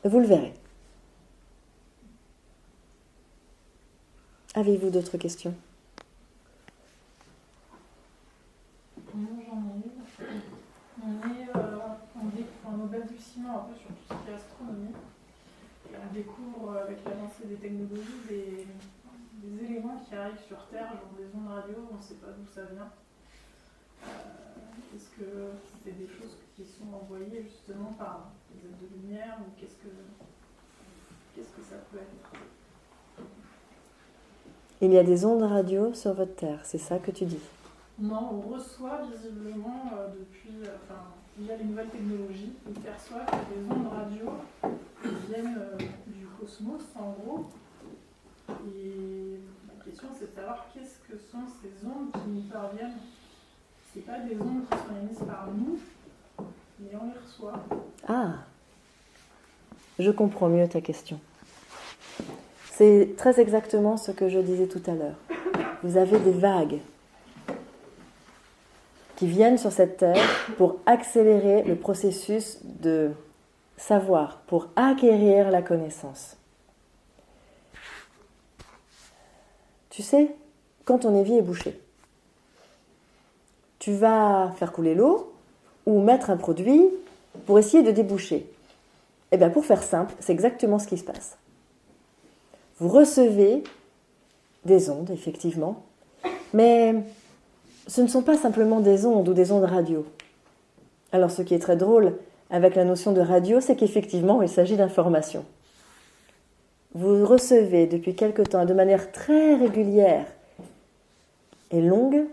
Vous le verrez. Avez-vous d'autres questions ? Moi, j'en ai une. On est au balbutiement un peu sur tout ce qui est astronomie. Et on découvre avec l'avancée des technologies des éléments qui arrivent sur Terre, genre des ondes radio, on ne sait pas d'où ça vient. Est-ce que c'est des choses qui sont envoyées justement par des êtres de lumière ou qu'est-ce que ça peut être ? Il y a des ondes radio sur votre Terre, c'est ça que tu dis ? Non, on reçoit visiblement via les nouvelles technologies, on perçoit que des ondes radio qui viennent du cosmos en gros. Et la question c'est de savoir qu'est-ce que sont ces ondes qui nous parviennent. C'est pas des ondes qui sont émises par nous, mais on les reçoit. Ah, je comprends mieux ta question. C'est très exactement ce que je disais tout à l'heure. Vous avez des vagues. qui viennent sur cette terre pour accélérer le processus de savoir, pour acquérir la connaissance. Tu sais, quand ton évier est bouché, tu vas faire couler l'eau ou mettre un produit pour essayer de déboucher. Eh bien, pour faire simple, c'est exactement ce qui se passe. Vous recevez des ondes, effectivement, mais ce ne sont pas simplement des ondes ou des ondes radio. Alors, ce qui est très drôle avec la notion de radio, c'est qu'effectivement, il s'agit d'informations. Vous recevez depuis quelque temps, de manière très régulière et longue,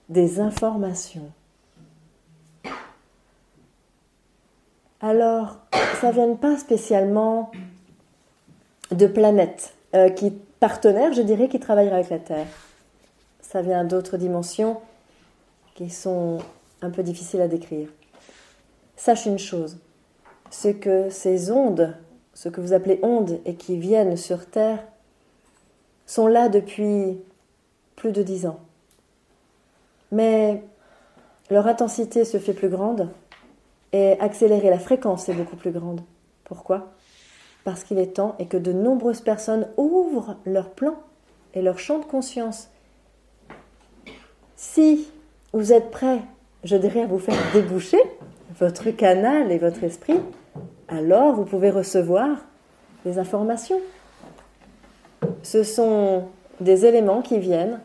des informations. Alors, ça ne vient pas spécialement de planètes partenaires, je dirais, qui travaillent avec la Terre. Ça vient d'autres dimensions qui sont un peu difficiles à décrire. Sache une chose, c'est que ces ondes, ce que vous appelez ondes et qui viennent sur Terre, sont là depuis plus de 10 ans. Mais leur intensité se fait plus grande et accélérer la fréquence est beaucoup plus grande. Pourquoi ? Parce qu'il est temps et que de nombreuses personnes ouvrent leur plan et leur champ de conscience. Si vous êtes prêts, je dirais, à vous faire déboucher votre canal et votre esprit, alors vous pouvez recevoir des informations. Ce sont des éléments qui viennent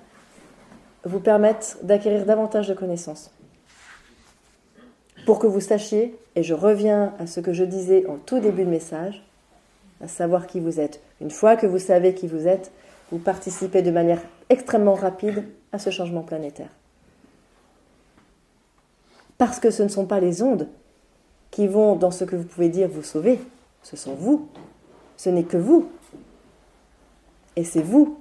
vous permettre d'acquérir davantage de connaissances. Pour que vous sachiez, et je reviens à ce que je disais en tout début de message, à savoir qui vous êtes. Une fois que vous savez qui vous êtes, vous participez de manière extrêmement rapide à ce changement planétaire. Parce que ce ne sont pas les ondes qui vont, dans ce que vous pouvez dire, vous sauver. Ce sont vous. Ce n'est que vous. Et c'est vous,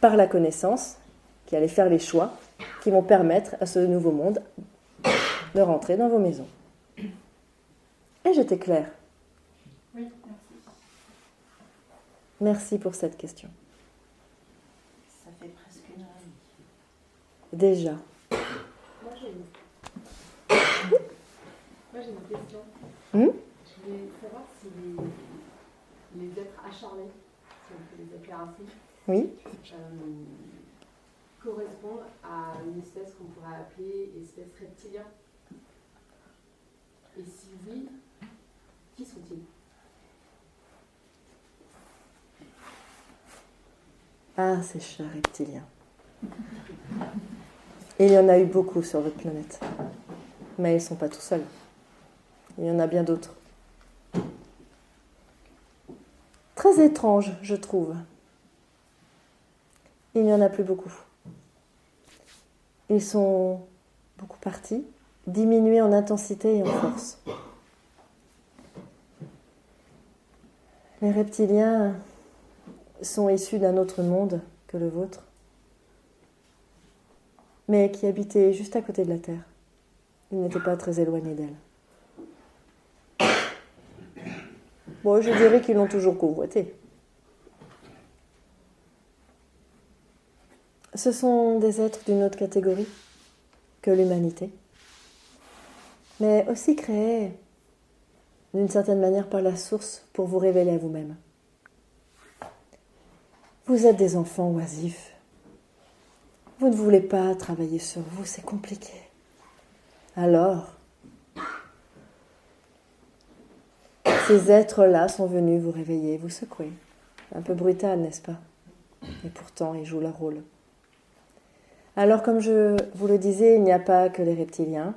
par la connaissance, qui allez faire les choix qui vont permettre à ce nouveau monde de rentrer dans vos maisons. Et j'étais claire. Oui, merci. Merci pour cette question. Ça fait presque une heure et demie. Déjà. Moi j'ai une question. Je voulais savoir si les êtres acharnés, si on peut les appeler ainsi, Oui. correspondent à une espèce qu'on pourrait appeler espèce reptilien. Et si oui, qui sont-ils ? Ah, ces chats reptiliens. Il y en a eu beaucoup sur votre planète. Mais ils ne sont pas tout seuls. Il y en a bien d'autres. Très étrange, je trouve. Il n'y en a plus beaucoup. Ils sont beaucoup partis, diminués en intensité et en force. Les reptiliens sont issus d'un autre monde que le vôtre, mais qui habitaient juste à côté de la Terre. Ils n'étaient pas très éloignés d'elle. Bon, je dirais qu'ils l'ont toujours convoité. Ce sont des êtres d'une autre catégorie que l'humanité, mais aussi créés d'une certaine manière par la source pour vous révéler à vous-même. Vous êtes des enfants oisifs. Vous ne voulez pas travailler sur vous, c'est compliqué. Alors, ces êtres-là sont venus vous réveiller, vous secouer. Un peu brutal, n'est-ce pas ? Et pourtant, ils jouent leur rôle. Alors, comme je vous le disais, il n'y a pas que les reptiliens.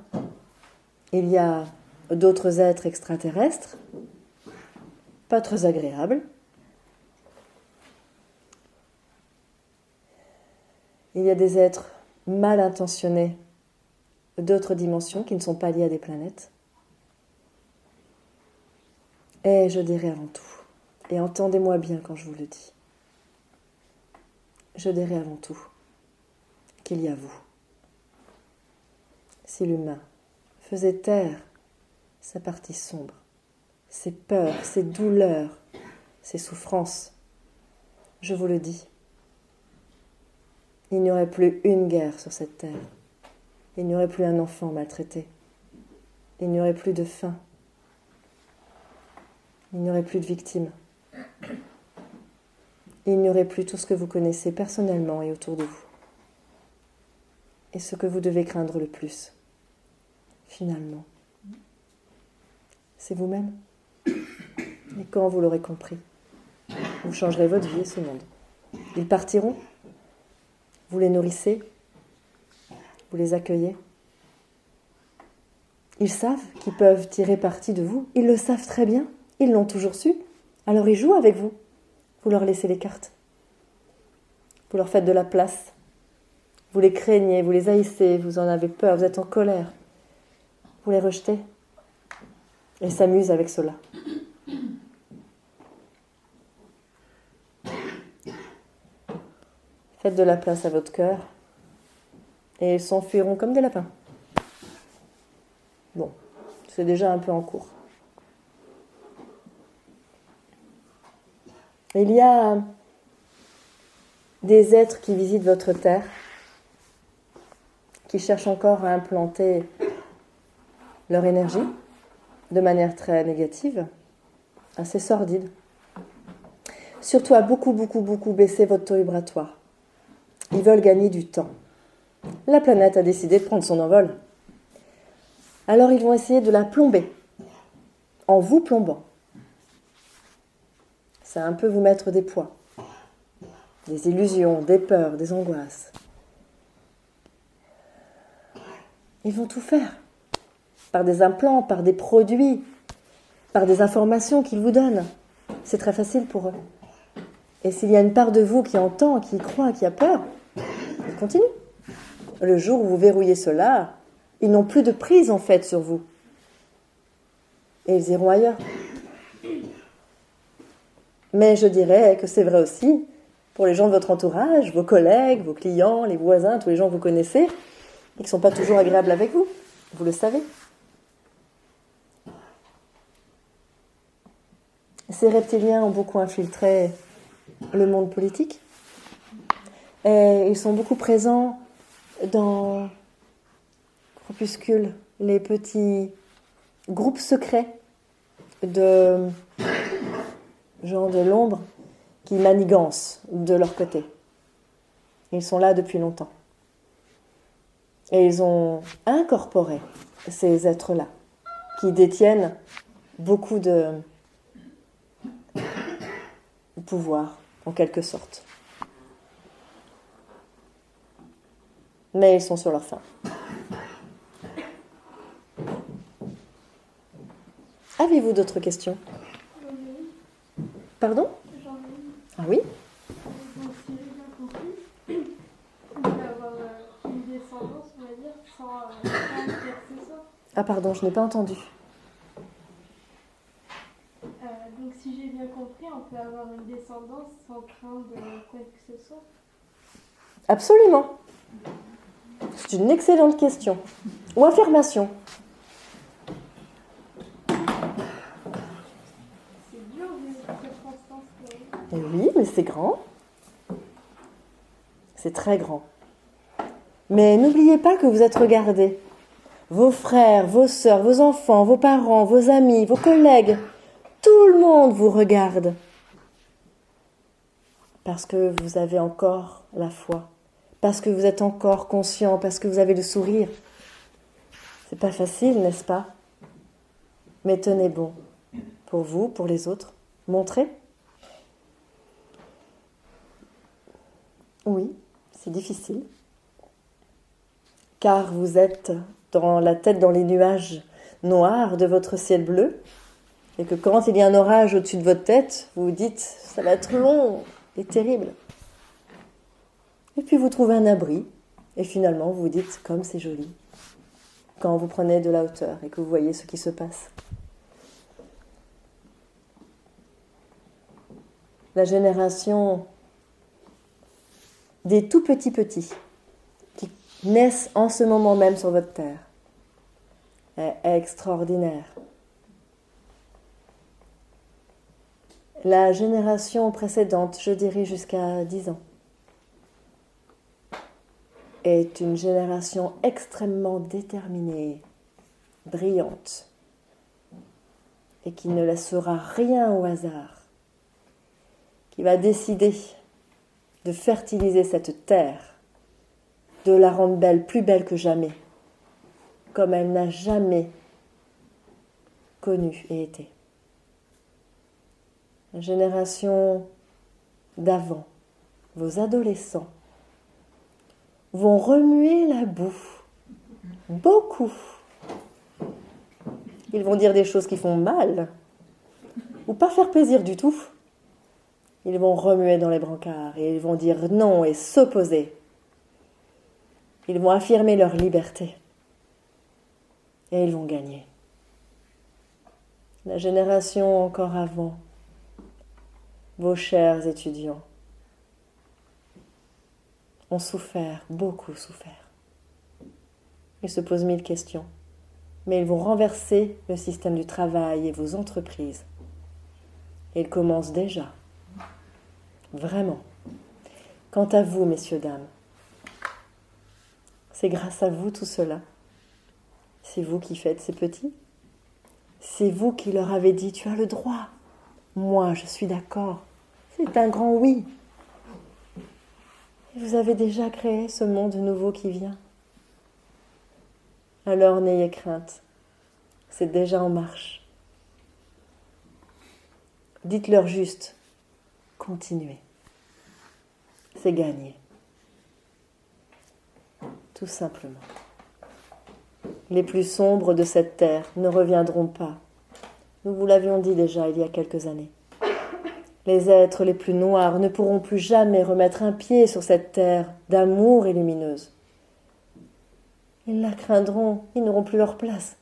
Il y a d'autres êtres extraterrestres, pas très agréables. Il y a des êtres mal intentionnés d'autres dimensions qui ne sont pas liés à des planètes. Et je dirais avant tout, et entendez-moi bien quand je vous le dis, je dirais avant tout qu'il y a vous. Si l'humain faisait taire sa partie sombre, ses peurs, ses douleurs, ses souffrances, je vous le dis, il n'y aurait plus une guerre sur cette terre, il n'y aurait plus un enfant maltraité. Il n'y aurait plus de faim. Il n'y aurait plus de victimes. Il n'y aurait plus tout ce que vous connaissez personnellement et autour de vous. Et ce que vous devez craindre le plus, finalement, c'est vous-même. Et quand vous l'aurez compris, vous changerez votre vie et ce monde. Ils partiront. Vous les nourrissez. Vous les accueillez. Ils savent qu'ils peuvent tirer parti de vous. Ils le savent très bien. Ils l'ont toujours su. Alors ils jouent avec vous. Vous leur laissez les cartes. Vous leur faites de la place. Vous les craignez, vous les haïssez, vous en avez peur, vous êtes en colère. Vous les rejetez. Ils s'amusent avec cela. Faites de la place à votre cœur et ils s'enfuiront comme des lapins. Bon, c'est déjà un peu en cours. Il y a des êtres qui visitent votre terre, qui cherchent encore à implanter leur énergie de manière très négative, assez sordide. Surtout à beaucoup baisser votre taux vibratoire. Ils veulent gagner du temps. La planète a décidé de prendre son envol. Alors ils vont essayer de la plomber, en vous plombant. Ça un peu vous mettre des poids, des illusions, des peurs, des angoisses. Ils vont tout faire, par des implants, par des produits, par des informations qu'ils vous donnent. C'est très facile pour eux. Et s'il y a une part de vous qui entend, qui y croit, qui a peur, ils continuent. Le jour où vous verrouillez cela, ils n'ont plus de prise en fait sur vous. Et ils iront ailleurs. Mais je dirais que c'est vrai aussi pour les gens de votre entourage, vos collègues, vos clients, les voisins, tous les gens que vous connaissez, et qui ne sont pas toujours agréables avec vous. Vous le savez. Ces reptiliens ont beaucoup infiltré le monde politique. Et ils sont beaucoup présents dans Crépuscule, les petits groupes secrets de gens de l'ombre qui manigancent de leur côté. Ils sont là depuis longtemps. Et ils ont incorporé ces êtres-là, qui détiennent beaucoup de pouvoir, en quelque sorte. Mais ils sont sur leur fin. Avez-vous d'autres questions? Pardon? J'en ai une. Ah oui? Donc, si j'ai bien compris, on peut avoir une descendance, on va dire, sans faire que ce soit. Ah pardon, je n'ai pas entendu. Donc, si j'ai bien compris, on peut avoir une descendance sans craindre quoi que ce soit. Absolument. C'est une excellente question. Ou affirmation. C'est dur de circonstances. Eh oui, mais c'est grand. C'est très grand. Mais n'oubliez pas que vous êtes regardés. Vos frères, vos sœurs, vos enfants, vos parents, vos amis, vos collègues, tout le monde vous regarde. Parce que vous avez encore la foi. Parce que vous êtes encore conscient, parce que vous avez le sourire. C'est pas facile, n'est-ce pas? Mais tenez bon. Pour vous, pour les autres. Montrez. Oui, c'est difficile. Car vous êtes dans la tête dans les nuages noirs de votre ciel bleu. Et que quand il y a un orage au-dessus de votre tête, vous vous dites, ça va être long et terrible. Et puis vous trouvez un abri, et finalement vous vous dites comme c'est joli, quand vous prenez de la hauteur et que vous voyez ce qui se passe. La génération des tout petits qui naissent en ce moment même sur votre terre est extraordinaire. La génération précédente, je dirais jusqu'à 10 ans. est une génération extrêmement déterminée, brillante, et qui ne laissera rien au hasard, qui va décider de fertiliser cette terre, de la rendre belle, plus belle que jamais, comme elle n'a jamais connu et été. La génération d'avant, vos adolescents, vont remuer la boue, beaucoup. Ils vont dire des choses qui font mal, ou pas faire plaisir du tout. Ils vont remuer dans les brancards et ils vont dire non et s'opposer. Ils vont affirmer leur liberté et ils vont gagner. La génération encore avant, vos chers étudiants, ont souffert, beaucoup souffert. Ils se posent 1000 questions, mais ils vont renverser le système du travail et vos entreprises. Et ils commencent déjà. Vraiment. Quant à vous, messieurs, dames, c'est grâce à vous tout cela. C'est vous qui faites ces petits. C'est vous qui leur avez dit « tu as le droit ». Moi, je suis d'accord. C'est un grand oui. Et vous avez déjà créé ce monde nouveau qui vient. Alors n'ayez crainte. C'est déjà en marche. Dites-leur juste, continuez. C'est gagné. Tout simplement. Les plus sombres de cette terre ne reviendront pas. Nous vous l'avions dit déjà il y a quelques années. Les êtres les plus noirs ne pourront plus jamais remettre un pied sur cette terre d'amour et lumineuse. Ils la craindront, ils n'auront plus leur place.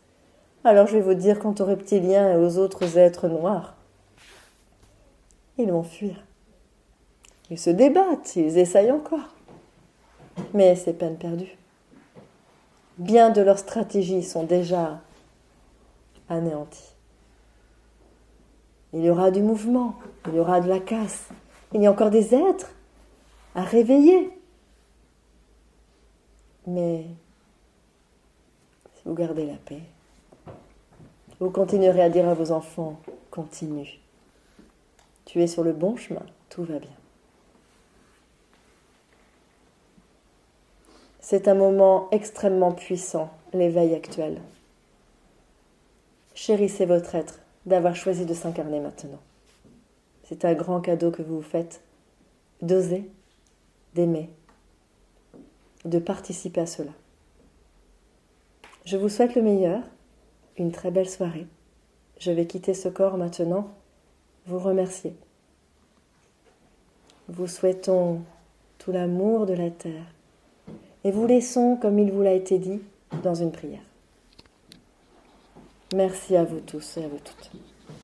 Alors je vais vous dire quant aux reptiliens et aux autres êtres noirs. Ils vont fuir. Ils se débattent, ils essayent encore. Mais c'est peine perdue. Bien de leurs stratégies sont déjà anéanties. Il y aura du mouvement, il y aura de la casse. Il y a encore des êtres à réveiller. Mais si vous gardez la paix, vous continuerez à dire à vos enfants, continue. Tu es sur le bon chemin, tout va bien. C'est un moment extrêmement puissant, l'éveil actuel. Chérissez votre être d'avoir choisi de s'incarner maintenant. C'est un grand cadeau que vous vous faites, d'oser, d'aimer, de participer à cela. Je vous souhaite le meilleur, une très belle soirée. Je vais quitter ce corps maintenant, vous remercier. Vous souhaitons tout l'amour de la terre et vous laissons, comme il vous l'a été dit, dans une prière. Merci à vous tous et à vous toutes.